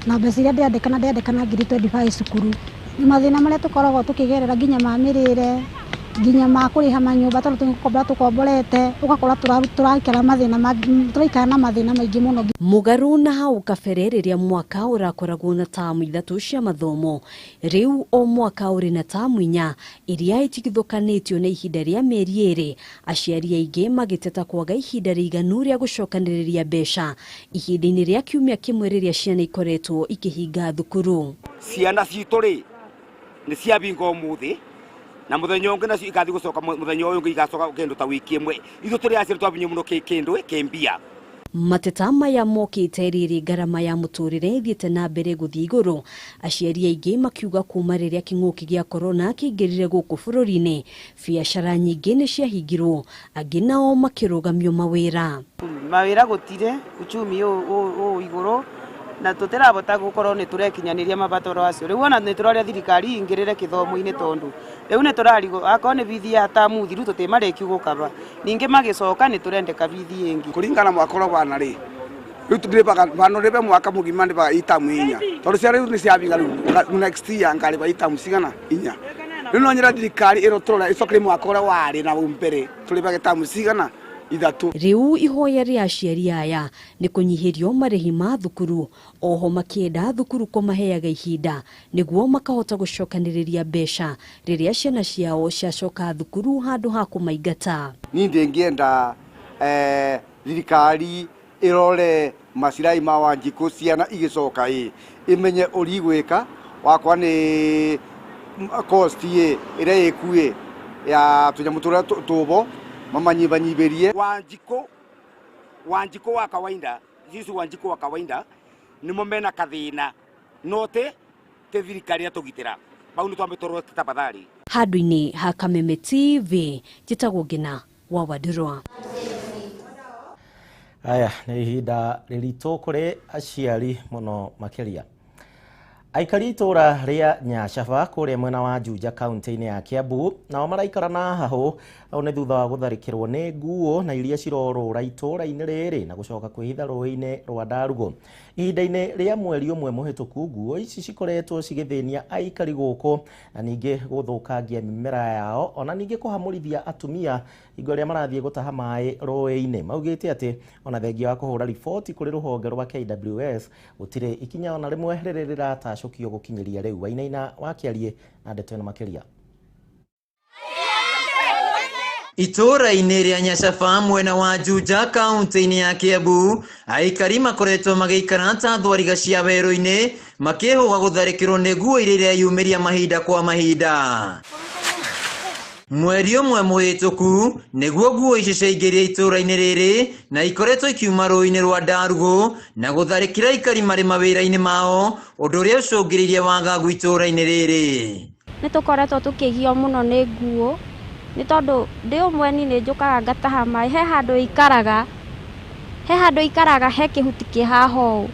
S4: na mbeca iria ndĩandĩkana ngiri 25 cukuru. Nĩ mathĩna marĩa tũkoragwo tũkĩgerera nginya ma mĩrĩre, nginya ma kũrĩha manyũmba tondũ tũkomborete, ũgakora tũraikara na mathĩna maingĩ mũno.
S10: Mũgarũ na hau kabere rĩrĩa mwaka ũrakoragwo na tamu 3 cia mathomo, rĩu o mwaka ũrĩ na tamu 4 iria itigithũkanĩtio na ihinda rĩa mĩeri 2, aciari aingĩ magĩteta kwaga ihinda rĩiganu rĩa gũcokanĩrĩria mbeca ihinda-inĩ rĩa kiumia kĩmwe rĩrĩa ciana ikoretwo ikĩhinga thukuru.
S11: Ciana citũ rĩ nĩ ciabinga ũmũthĩ na muthenya ũngĩ nacio ikathi gũcoka muthenya ũyũ ũngĩ igacoka kĩndũ ta wiki ĩmwe. Ithuĩ tũrĩ aciari twabinyo mũno kĩndũ kĩmbia.
S10: Mateta maya mokĩte rĩrĩ ngarama ya mũtũrĩre ĩthiĩte na mbere gũthiĩ igũrũ, aciari aingĩ makiuga kuma rĩrĩa kĩng'ũki gĩa corona kĩingĩrire gũkũ bũrũri-inĩ, biacara nyingĩ nĩ ciahingirwo, angĩ nao makĩrũgamio mawĩra.
S25: Mawĩra gũtirĩ, uchumi ũũ igũrũ na tũtirabota gũkorwo nĩ tũrekinyanĩria mabataro acio. Rĩu ona nĩ tũraria thirikari ingĩrĩre gĩthomo-inĩ tondũ rĩu nĩ tũrarigo akorwo nĩ bithi ya tamu thiru tũtimarĩki gũkaba, ningĩ magĩcoka nĩ tũrendeka bithi ĩngĩ
S11: kũringana mwaka ũrĩa wana rĩ rĩu tũrĩbaga banũrĩbe mwaka mũgima ndĩbaga itamu 4 tondũ cia rĩu nĩ ciabinga rĩu next year ngarĩba itamu cigana 4. Rĩu no nyira thirikari ĩrotũrora ĩcokere mwaka ũrĩa warĩ na mbere tũrĩbaga itamu cigana 3.
S10: Rĩu ihoya rĩa aciari aya nĩ kũnyihĩrio marĩhi ma thukuru, oho makĩenda thukuru kũmaheaga ihinda nĩguo makahota gũcokanĩrĩria mbeca rĩrĩa ciana ciao ciacoka thukuru handũ ha kũmaingata.
S11: Niĩ ndĩngĩenda thirikari ĩrore macirai ma Wanjikũ ciana igĩcoka imenye ũrĩ gwĩka wakwa nĩ cost ĩrĩa ĩkuĩ ya tũnyamũ tũrĩa tũbo mamanyibanyiberie. Wanjikũ wa kawaida sisi Wanjikũ wa kawaida nimo mena kathina note te thirikari atũgitĩra bau nĩ twambĩtũrwo tafadhali.
S10: Handũ-inĩ ha Kameme TV njĩtagwo Ngina wa Wadurwa.
S1: Aya nĩ ihinda rĩritũ kũrĩ aciari mũno makĩria. Aikari itũra rĩa Nyacaba kũrĩa mwena wa Juja kaunti-inĩ ya Kiambu nao maraikara na hahũ au nĩ thutha wa gũtharĩkĩrwo nĩ nguo na iria cirorũra itũra-inĩ rĩrĩ na gũcoka kwĩhitha rũĩ-inĩ rwa Ndarugu. Ihinda-inĩ rĩa mweri ũmwe mũhĩtũku nguo ici cikoretwo cigĩthĩnia aikari gũkũ na ningĩ gũthũkangia mĩmera yao ona ningĩ kũhamũrithia atumia hingo ĩrĩa marathiĩ gũtaha maĩ rũĩ-inĩ. Maugĩte atĩ ona thengia wa kũhũra riboti kũrĩ rũhonge rwa KWS gũtirĩ ikinya ona rĩmwe rĩrĩ rĩratacũkio gũkinyĩria rĩu. Wainaina wakĩarie na ndeto ĩno makĩria.
S12: Itũra-inĩ rĩa Nyacaba mwena wa Juja kaunti-inĩ ya Kiambu aikari makoretwo magĩikara ta thwariga cia werũ-inĩ makĩhũga gũtharĩkĩrwo nĩ nguo iria yumĩria mahinda kwa mahinda. Mweri ũmwe mũhĩtũku nĩguo nguo ici ciaingĩria itũra-inĩ rĩrĩ na ikoretwo ikiuma rũĩ-inĩ rwa Ndarugu na gũtharĩkĩra aikari marĩ mawĩra-inĩ mao, ũndũ ũrĩa ũcũngĩrĩirie wagagu itũra-inĩ rĩrĩ.
S13: Nĩ tũkoretwo tũkĩgio mũno nĩ nguo nĩ tondũ ndĩ ũmwe ni nĩ njũkaga ngataha maĩ he handũ ikaraga he kĩhuti kĩ haho.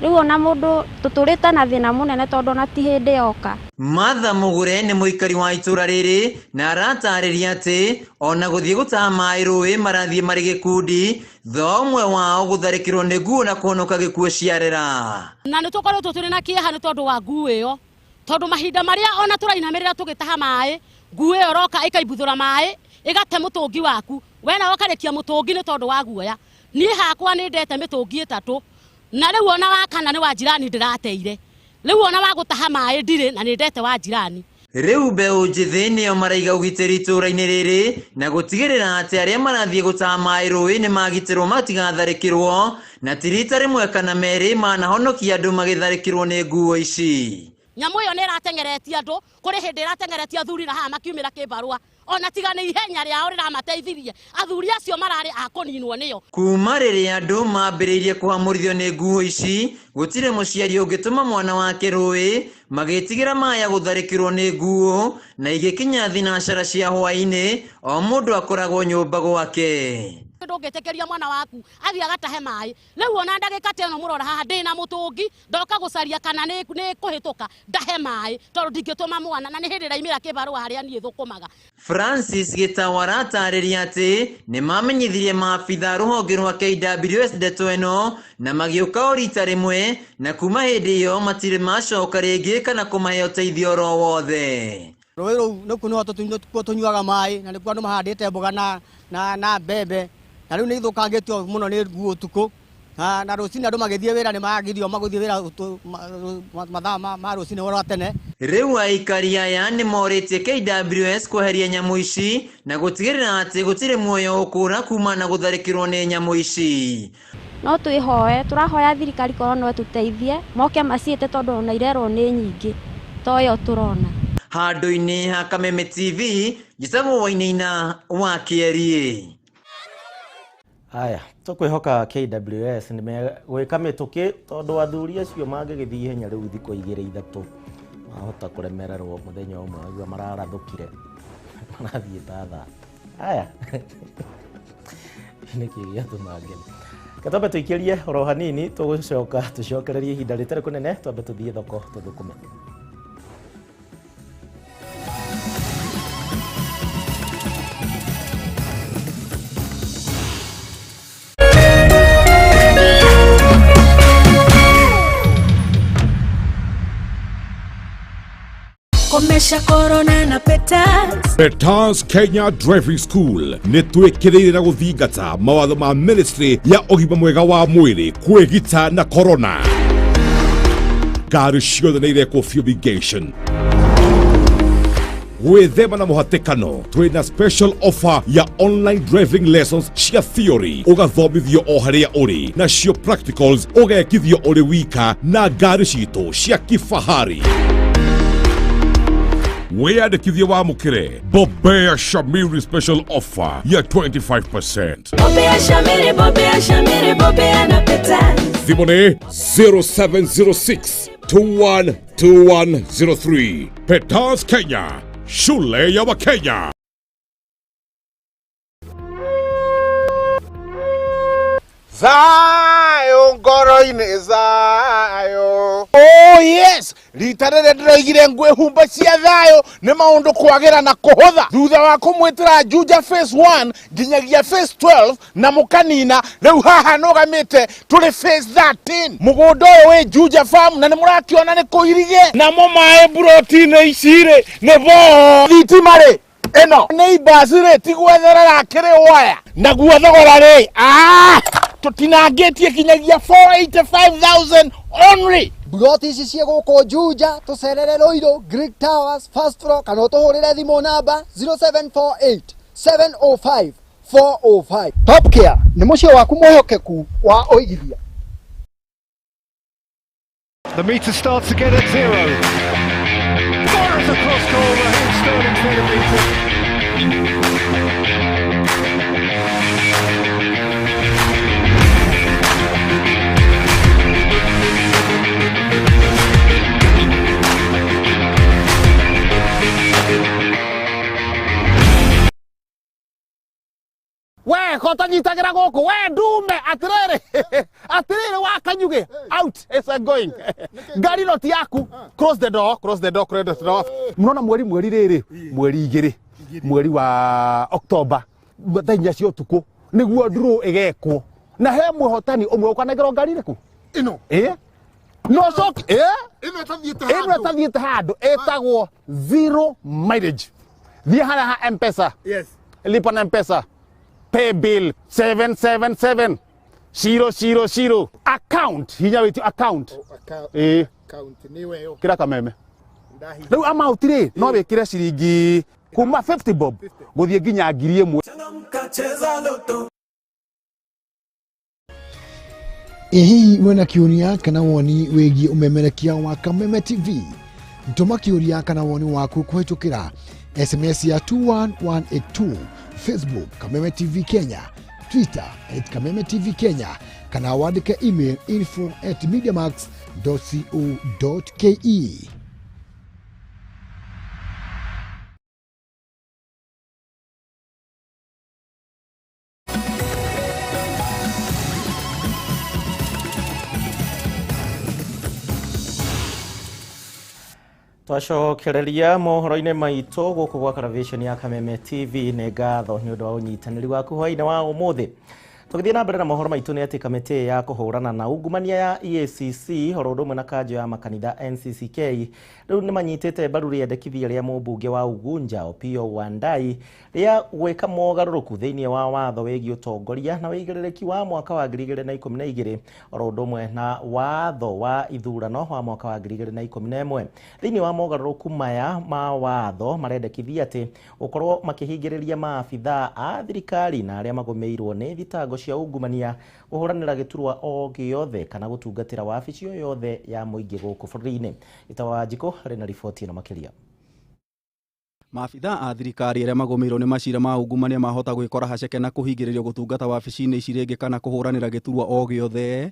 S13: Rĩu ona mũndũ tũtũrĩte na thĩna mũnene tondũ na ti hĩndĩ yoka.
S12: Martha Mũgũre nĩ mũikari wa itũra rĩrĩ na aratarĩria atĩ ona gũthiĩ gũtaha maĩ rũĩ marathiĩ marĩ gĩkundi thutha ũmwe wao gũtharĩkĩrwo nĩ nguo na kuonoka gĩkuũ ciarera.
S26: Na nĩ tũkoretwo tũrĩ na kĩeha nĩ tondũ wa nguo ĩyo tondũ mahinda marĩa ona tũrainamĩrĩra tũgĩtaha maĩ nguo ĩyo roka ĩkaibuthũra maĩ ĩgate mũtũngi waku we nawe ũkarĩkia mũtũngi nĩ tondũ wa guoya. Niĩ hakwa nĩ ndete mĩtũngi 3 na rĩu ona wa kana nĩ wa jirani ndĩrateire. Rĩu ona wa gũtaha maĩ ndirĩ na nĩ ndete wa jirani.
S12: Riu mbeũ njĩthĩ nĩo maraiga ũgitĩri itũra-inĩ rĩrĩ na gũtigĩrĩra atĩ arĩa marathiĩ gũtaha maĩ rũĩ nĩ magitĩrwo matigatharĩkĩrwo na ti rita rĩmwe kana merĩ manahonokia andũ magĩtharĩkĩrwo nĩ nguo ici.
S26: Nyamu yo nĩratengeretie andũ kũrĩ hĩndĩ ĩratengeretie athuri na haha makiumĩra kĩbarũa ona tiga nĩ ihenya rĩao rĩramateithirie athuri acio mararĩ akũninwo nĩyo.
S12: Kuma rĩrĩa andũ mambĩrĩirie kũhamũrithio nĩ nguo ici gũtirĩ mũciari ũngĩtũma mwana wake rũĩ magĩtigĩra maya gũtharĩkĩrwo nĩ nguo na igĩkinya thinacara cia hwaĩ-inĩ o mũndũ akoragwo nyũmba gwake.
S26: Ndũngĩtĩkĩria mwana waku athiĩ agatahe maĩ rĩu ona ndagĩka ta ĩno mũrora haha ndĩna mũtũngi ndoka gũcaria kana nĩ kũhĩtũka ndahe maĩ tondũ ndingĩtũma mwana na nĩ hĩndĩ ĩraimĩra kĩbarũa harĩa niĩ thũkũmaga. Francis
S12: Gĩtawara atarĩria atĩ nĩ mamenyithirie maabitha rũhonge rwa KWS ndeto ĩno na magĩũka o rita rĩmwe na kuma hĩndĩ ĩyo matirĩ macoka rĩngĩ kana kũmahe ũteithio oro wothe.
S14: Rũĩ rũu nĩkuo tũnyuaga maĩ na nĩkuo andũ mahandĩte mboga na mbembe na rĩu nĩ ithũkangĩtio mũno nĩ nguo ũtukũ na rũcinĩ andũ magĩthiĩ wĩra nĩ magĩthiĩ magũthiĩ wĩra mathaa ma rũcinĩ wora tene.
S12: Rĩu aikari aya nĩ morĩtie KWS kweheria nyamũ ici na gũtigĩrĩra atĩ gũtirĩ muoyo ũkũra kuma na gũtharĩkĩrwo nĩ nyamũ ici.
S13: No twĩhoe tũrahoya thirikari korwo no tũteithie moke maciĩte tondũ ona irerwo nĩ nyingĩ toyo tũrona.
S12: Handũ-inĩ ha Kameme TV njĩtagwo Wainaina wa Kĩeri.
S1: Aya, tũkwĩhoka KWS nĩ megwĩka mĩtũkĩ tondũ athuri acio mangĩgĩthiĩ ihenya rĩu thikũ 2-3 mahota kũremererwo mũthenya ũmwe nĩguo mararathũkire marathiĩ ta thaa. Aya nĩkĩ gĩatũma ngene. Katambe tũikĩrie oro hanini tũgũcoka tũcokererie ihinda rĩtarĩ kũnene twambe tũthiĩ thoko tũthũkũme.
S15: Komesha corona na Peters.
S16: Peters Kenya Driving School nĩ twĩkĩrĩire na gũthingata mawatho ma Ministry ya ũgima mwega wa mwĩrĩ kwĩgita na corona. Ngari ciothe nĩ irekwo fumigation. Gwĩthema na mũhatĩkano twĩna special offer ya online driving lessons cia theory ũgathomithio o harĩa ũrĩ na cio practicals ũgekithio ũrĩ wika na ngari citũ cia kifahari. Wĩyandĩkithie wamũkĩre Bobea Shamiri special offer ya 25%.
S15: Bobea Shamiri, Bobea na Peters.
S16: Thimũ nĩ 0706 212103. Peters Kenya, shule ya Wakenya.
S17: Zayo ngoro-inĩ zayo. Oh yes, rita rĩrĩa ndĩraigire ngwĩhumba cia thayũ nĩ maũndũ kwagĩra na kũhũtha thutha wa kũmwĩtĩra Juja phase 1 nginyagia phase 12 na mũkanina rĩu haha nũgamĩte tũrĩ phase 13. Mũgũnda ũyũ wĩ Juja farm na nĩ mũrakĩona nĩ kũirige namo maĩ buroti-inĩ icirĩ nĩ boho thitima-rĩ ĩno nĩ ibasi-rĩ ti gwetherera kĩrĩ waya naguo thogora rĩ tũtinangĩtie kinyagia 485,000 only.
S20: Buroti ici cia gũkũ Juja tũcerere Rũirũ Greek Towers first floor kana ũtũhũrĩre thimũ namba 0748 705 405. Top Care nĩ mũciĩ waku mwĩhokeku wa ũigithia.
S21: The meter starts again at 0. Fires across goal, Raheem Sterling centimetres.
S17: We kotanyitagira gũkũ we ndume atiriri wa Kanyuge out is going ngari loti yaku close the door mnaona mweri rĩrĩ mweri 2 mweri wa October thenya cia ũtukũ nĩguo draw ĩgekwo na he mũhotani ũmwe ũkanagĩrwo ngari rĩku ino no shock ino tathiĩte handũ ĩtagwo zero mileage thiĩ harĩa ha M-Pesa yes lipa na M-Pesa pay bill 777 000 account hinya wĩtio account account niwe yo kira Kameme Riu amount ri no wikire ciringi kuma 50 bob guthie nginya 1,000.
S20: Hihi wena kiuria kana woni wigie umemerekia wa Kameme TV? Ntuma kiuria kana woni waku kuhitukira SMS ya 21182, Facebook Kameme TV Kenya, Twitter @Kameme TV Kenya, kana wandike email info@mediamax.co.ke.
S1: Twacokereria mohoro-inĩ maitũ gũkũ gwa television ya Kameme TV. Nĩ ngatho nĩ ũndũ wa ũnyitanĩri waku hwaĩ-inĩ wa ũmũthĩ. Tũgĩthiĩ na mbere na mohoro maitũ nĩ atĩ kamĩtĩ ya kũhũrana na ungumania ya EACC horo ũndũ ũmwe na kanjũ ya makanitha NCCK rĩu nĩ manyitĩte mbaru rĩendekithia rĩa mũmbunge wa Ugunja Opiyo Wandayi rĩa gwĩka mogarũrũku thĩinĩ wa watho wĩgiĩ ũtongoria na wĩigĩrĩrĩki wa mwaka wa 2012 oro ũndũ ũmwe na watho wa ithurano wa mwaka wa 2011. Thĩinĩ wa mogarũrũku maya ma watho marendekithia atĩ gũkorwo makĩhingĩrĩria maabithaa a thirikari na arĩa magũmĩirwo nĩ thitango cia ungumania guhuranira giturwa o giothe kana gutungatira wabici o yothe ya muingi guku bũrũri-inĩ. Itawa Njiko rĩna riboti ĩno makĩria.
S8: Maabithaa a thirikari arĩa magũmĩirwo nĩ macira ma ungumania mahota gwĩkora haceke na kũhingĩrĩrio gũtungata wabici-inĩ ici rĩngĩ kana kũhũranĩra gĩturwa o gĩothe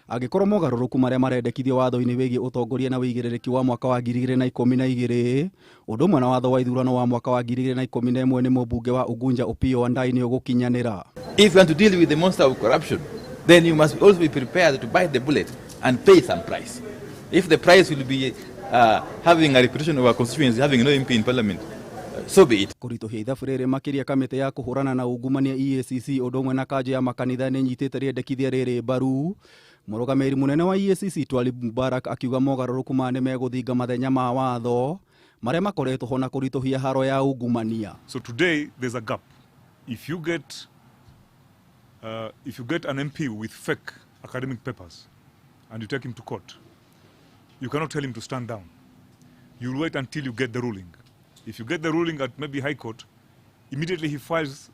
S8: angĩkorwo mogarũrũku marĩa marendekithio watho-inĩ wĩgiĩ ũtongoria na wĩigĩrĩrĩki wa mwaka wa 2012 ũndũ ũmwe na watho wa ithurano wa mwaka wa 2011 nĩ mũmbunge wa Ugunja Opiyo Wandayi nĩ ũgũkinyanĩra.
S9: If you want to deal with the monster of corruption, then you must also be prepared to bite the bullet and pay some price. If the price will be having a reputation of our constituency, having no MP in parliament, so be it.
S8: Kũritũhia ithabu rĩrĩ makĩria kamĩtĩ ya kũhũrana na ungumania EACC ũndũ ũmwe na kanjũ ya makanitha nĩ nyitĩte rĩendekithia rĩrĩ mbaru. Mũrũgamĩrĩri mũnene wa EACC Twalib Mubarak akiuga mogarũrũku maya nĩ megũthinga mathenya ma watho marĩa makoretwo ho na kũritũhia haro ya ungumania.
S19: So today there's a gap. If you get an MP with fake academic papers and you take him to court, you cannot tell him to stand down. You'll wait until you get the ruling. If you get the ruling at maybe High Court, immediately he files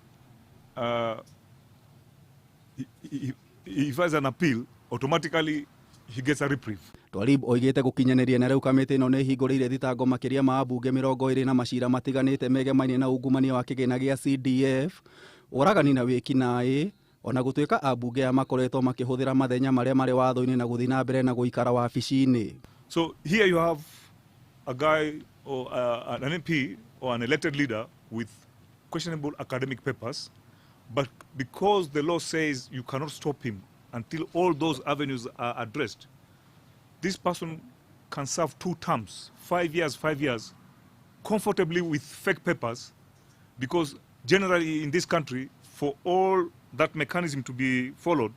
S19: he files an appeal, automatically he gets a reprieve.
S8: Twalib oigĩte gũkinyanĩria na rĩu kamĩtĩ ĩno nĩ hingũrĩire thitango makĩria ma ambunge 20 na macira matiganĩte megemainie na ungumania wa kĩgĩna gĩa CDF, ũragani na wĩkinaĩ, ona gũtuĩka ambunge ya makoretwo makĩhũthĩra mathenya marĩa marĩ watho-inĩ na gũthiĩ na mbere na gũikara wabici-inĩ.
S19: So here you have a guy or an MP or an elected leader with questionable academic papers, but because the law says you cannot stop him until all those avenues are addressed, this person can serve 2 terms, 5 years, comfortably with fake papers, because generally in this country, for all that mechanism to be followed,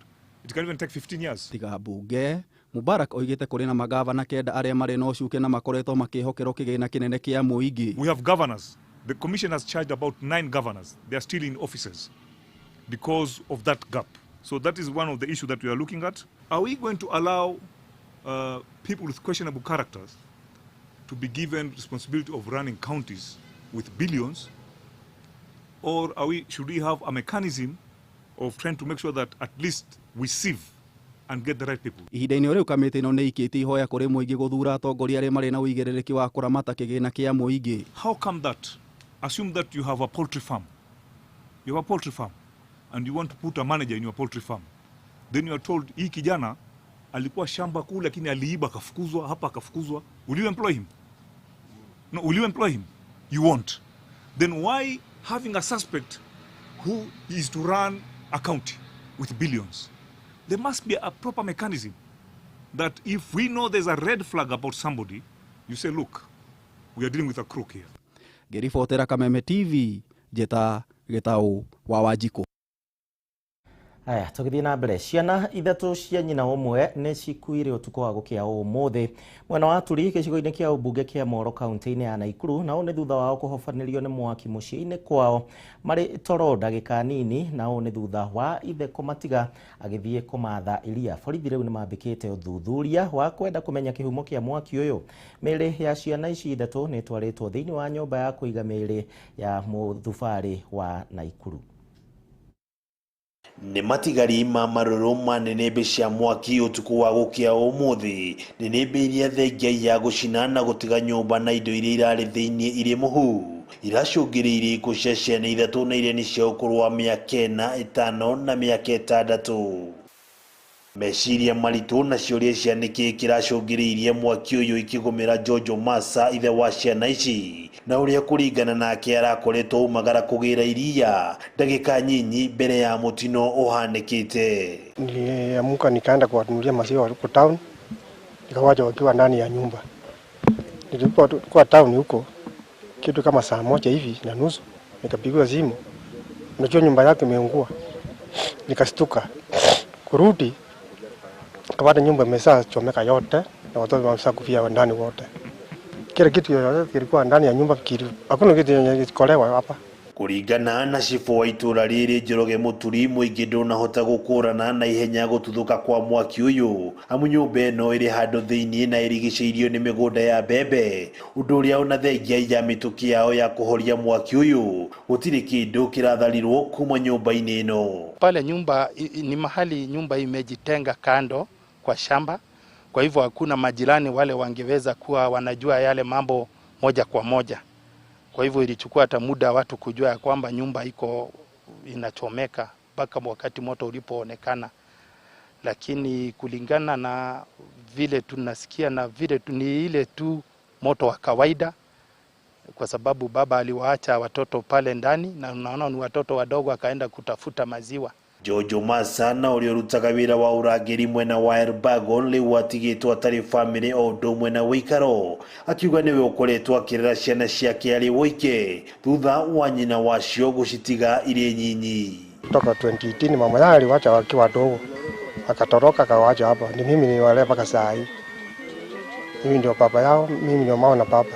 S19: it can even take 15 years.
S8: Tiga bunge, Mubarak oigĩte kũrĩ na magavana kenda arĩa marĩ na ũcuke na makoretwo makĩhokerwo kĩgĩna kĩnene kĩa mũingĩ.
S19: We have governors. The commission has charged about 9 governors. They are still in offices because of that gap. So that is one of the issues that we are looking at. Are we going to allow people with questionable characters to be given responsibility of running counties with billions, or should we have a mechanism of trying to make sure that at least we sieve and get the right people?
S8: Ihinda-inĩ rĩu kamĩtĩ ĩno nĩ ikĩtie ihoya kũrĩ mũingĩ gũthura atongoria arĩa marĩ na ũigĩrĩrĩki wa kũramata kĩgĩna kĩa mũingĩ.
S19: How come that? Assume that you have a poultry farm. You have a poultry farm and you want to put a manager in your poultry farm. Then you are told, hii kijana alikuwa shamba kule lakini aliiba akafukuzwa, hapa akafukuzwa. Will you employ him? No, will you employ him? You won't. Then why having a suspect who is to run a county with billions? There must be a proper mechanism that if we know there's a red flag about somebody, you say, look, we are dealing with a crook here.
S8: Ngĩribotera Kameme TV, Njeta Gĩtaũ wa Wanjikũ.
S1: Aya, tugithii na mbere, ciana ithatu cia nyina umwe ni cikuire utuko wa gukia umuthi mwena wa Turi gicigo-ini kia ubunge kia Moro kaunti-ini ya Naikuru, nao ni thutha wao kuhofanirio ni mwaki muciĩ-ini kwao mari toro ndagika nini, nao ni thutha wa ithe kumatiga agithie kumatha iria. Borithi riu ni mambikite uthuthuria wa kwenda kumenya kihumo kia mwaki uyu. Mĩĩrĩ ya ciana ici ithatu ni twaritwo thiini wa nyumba ya kuiga mĩĩrĩ ya muthubari wa Naikuru.
S2: Nĩ matigari ma marũrũ manene mbe cia mwaki ũtukũ wa gũkĩa ũmũthĩ nĩ nĩmbe iria thengia ya gũcina na gũtiga nyũmba na indo iria irarĩ thĩinĩ irĩ mũhu iracũngĩrĩirie ikuũ cia ciana ithatũ na iria nĩ cia ũkũrũ wa mĩaka 4, 5 na mĩaka 6. Meciria maritũ na ciũria cia nĩkĩ kĩracũngĩrĩirie mwaki ũyũ ikĩgũmĩra Jojo Masa, ithe wa ciana ici, na ũrĩa kũringana nake arakoretwo umagara kũgĩra iria ndagĩka nyinyi mbere ya mũtino ũhanĩkĩte.
S6: Niliamka nikaenda kuwanunulia maziwa huko town, nikawacha wakiwa ndani ya nyumba. Nilipokuwa town huko kitu kama saa 1 hivi na nusu nikapigiwa simu, unajua nyumba yake imeungua. Nikastuka kurudi, kapata nyumba imeshachomeka yote na watoto wameshakufia ndani wote. Kila kitu yote kilikuwa ndani ya nyumba, hakuna kitu kilichokolewa hapa.
S2: Kũringana na cibo wa itũra rĩrĩ Njoroge Mũturi, mũingĩ ndũnahota gũkũrana na ihenya gũtuthũka kwa mwaki ũyũ, amu nyũmba ĩno ĩrĩ handũ thĩinĩ na ĩrigicĩirio nĩ mĩgũnda ya mbembe, ũndũ ũrĩa ona thengia ya mĩtũkĩ yao ya kũhoria mwaki ũyũ gũtirĩ kĩndũ kĩratharirwo kuma nyũmba-inĩ ĩno.
S7: Pale nyumba ni mahali nyumba imejitenga kando kwa shamba, kwa hivyo hakuna majirani wale wangeweza kuwa wanajua yale mambo moja kwa moja. Kwa hivyo ilichukua hata muda watu kujua ya kwamba nyumba iko inachomeka mpaka wakati moto ulipoonekana. Lakini kulingana na vile tunasikia na vile ni ile tu moto wa kawaida, kwa sababu baba aliwaacha watoto pale ndani na unaona ni watoto wadogo, akaenda kutafuta maziwa.
S2: Jojo Masa na ũrĩa ũrutaga wĩra wa ũrangĩri mwena wa Elbagon rĩu atigĩtwo atarĩ bamĩrĩ o ũndũ ũmwe na wĩikaro, akiuga nĩwe ũkoretwo akĩrera ciana ciake arĩ woike thutha wa nyina wacio gũcitiga irĩ nyinyi.
S6: Kutoka 2018 mama yao aliwacha wakiwa wadogo, akatoroka akawacha hapa. Ni mimi niwalea mpaka saa hii. Mimi ndio baba yao, mimi ndio mama na baba.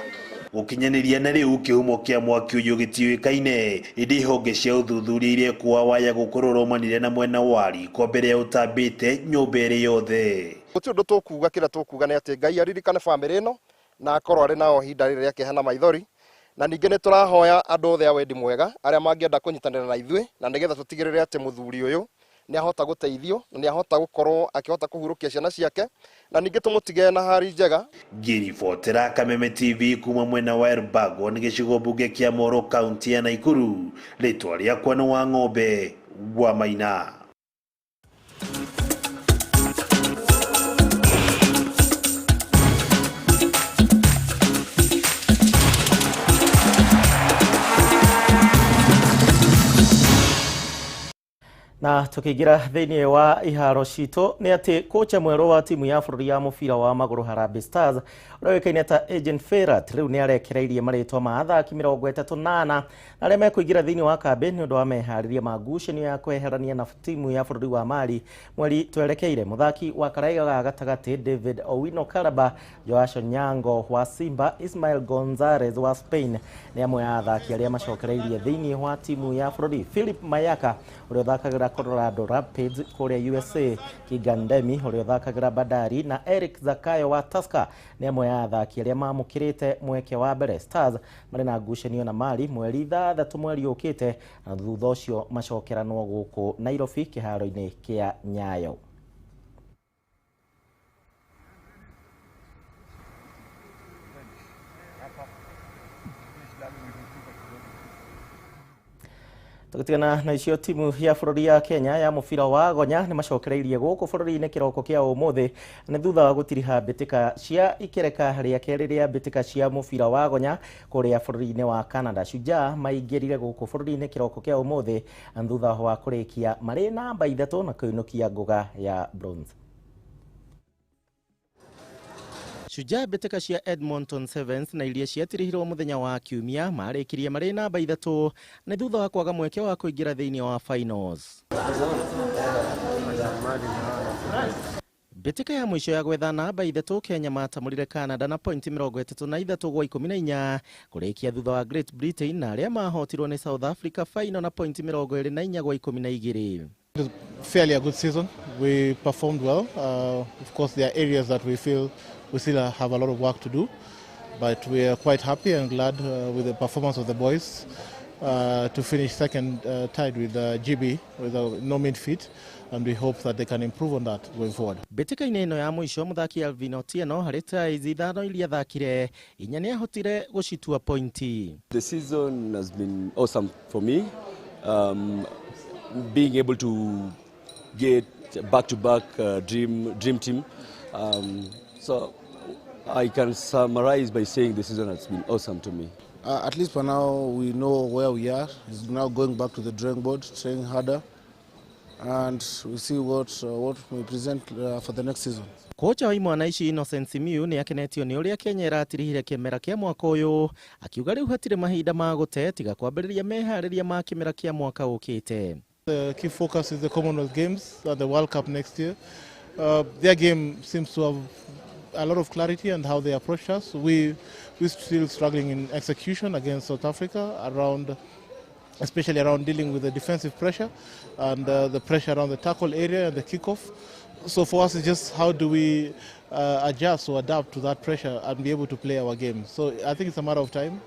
S2: Gũkinyanĩria na rĩu kĩhumo kĩa mwaki ũyũ gĩtiũĩkaine, ĩndĩ honge cia ũthuthuria iria kwa waya gũkororomanire na mwena wari kwa mbere ya ũtambĩte nyũmba ĩrĩ yothe.
S22: Gũtirĩ ũndũ tũkuga, kĩrĩa tũkuga nĩ atĩ Ngai aririkane bamĩrĩ ĩno na akorwo arĩ nao ihinda rĩrĩa kĩhana maithori, na ningĩ nĩ tũrahoya andũ othe a wendi mwega arĩa mangĩenda kũnyitanĩra na ithuĩ na nĩgetha tũtigĩrĩre atĩ mũthuri ũyũ nĩ ahota gũteithio na nĩ ahota gũkorwo akĩhota kũhurũkia ciana ciake na ningĩ tũmũtige na hali njega.
S2: Ngĩribotera Kameme TV kuma mwena wa Elbagon, gĩcigo mbunge kĩa Moro kaunti ya Naikuru, rĩtwa rĩakwa nĩ wa ng'ombe wa Maina.
S1: Na tukigira thĩinĩ wa iharo citũ nĩ atĩ kocha mwerũ wa timu ya bũrũri ya mũbira wa magũrũ Harambee Stars ũrĩa ũĩkaine ta Agent Ferrat rĩu nĩ arekereirie marĩtwa ma athaki 38 na arĩa mekũingĩra thĩinĩ wa kambĩ nĩ ũndũ wa meharĩria ma ngucanio ya kweherania na timu ya bũrũri wa Mali mweri twerekeire. Mũthaki wa karaiga ga gatagatĩ David Owino Karaba, Joash Nyango wa Simba, Ismail Gonzalez wa Spain nĩ amwe ya athaki arĩa macokereirie thĩinĩ wa timu ya bũrũri. Philip Mayaka ũrĩa ũthakagĩra Colorado Rapids kũrĩa USA, Kigandemi ũrĩa ũthakagĩra Bandari na Eric Zakayo wa Tusker nĩ amwe ya athaki arĩa mamũkĩrĩte mweke wa mbere. Stars marĩ na ngucanio na Mali mweri 6 mweri ũkĩte na thutha ũcio macokeranwo gũkũ Nairobi kĩharo-inĩ kĩa Nyayo. Tukitigana na icio, timu ya bũrũri ya Kenya ya mũbira wa gonya nĩ macokereirie gũkũ bũrũri-inĩ kĩroko kĩa ũmũthĩ nĩ thutha wa gũtiriha mbĩtĩka cia ikereka rĩa kerĩ rĩa mbĩtĩka cia mũbira wa gonya kũrĩa bũrũri-inĩ wa Canada. Shujaa maingĩrire gũkũ bũrũri-inĩ kĩroko kĩa ũmũthĩ thutha wa kũrĩkia marĩ namba 3 na kũinũkia ngũga ya bronze. Shujaa mbĩtĩka cia Edmonton Sevens na iria ciatirihirwo mũthenya wa Kiumia marĩkirie marĩ namba 3 na thutha wa kwaga mweke wa kũingĩra thĩinĩ wa finals. Mbĩtĩka ya mũico ya gwetha namba 3 Kenya matamũrire Canada na point 33 gwa 14 kũrĩkia thutha wa Great Britain na arĩa mahotirwo nĩ South Africa final na point 24 gwa 12.
S3: It was fairly a good season. We performed well. Of course, there are areas that we feel we still have a lot of work to do, but we are quite happy and glad with the performance of the boys to finish second, tied with GB with no midfield, and we hope that they can improve on that going forward.
S1: Mbĩtĩka-inĩ ĩno ya mũico mũthaki Alvin Otieno harĩ ties ithano iria thakire inya nĩ ahotire gũcitua pointi.
S4: The season has been awesome for me. Being able to get back-to-back dream team. So I can summarize by saying the season has been awesome to me.
S5: At least for now, we know where we are. It's now going back to the drawing board, training harder, and we'll see what we present for the next season.
S1: Kocha wa imwana ici Innocent Simiyu nĩ akenetio nĩ ũrĩa Kenya ĩratirihire kĩmera kĩa mwaka ũyũ, akiuga rĩu hatirĩ mahinda ma gũte tiga kwambĩrĩria meharĩria ma kĩmera kĩa mwaka ũkĩte.
S3: The key focus is the Commonwealth Games and the World Cup next year. Their game seems to have a lot of clarity and how they approach us. We're still struggling in execution against South Africa, especially around dealing with the defensive pressure and the pressure around the tackle area and the kickoff. So for us, it's just how do we adjust or adapt to that pressure and be able to play our game. So I think it's a matter of time.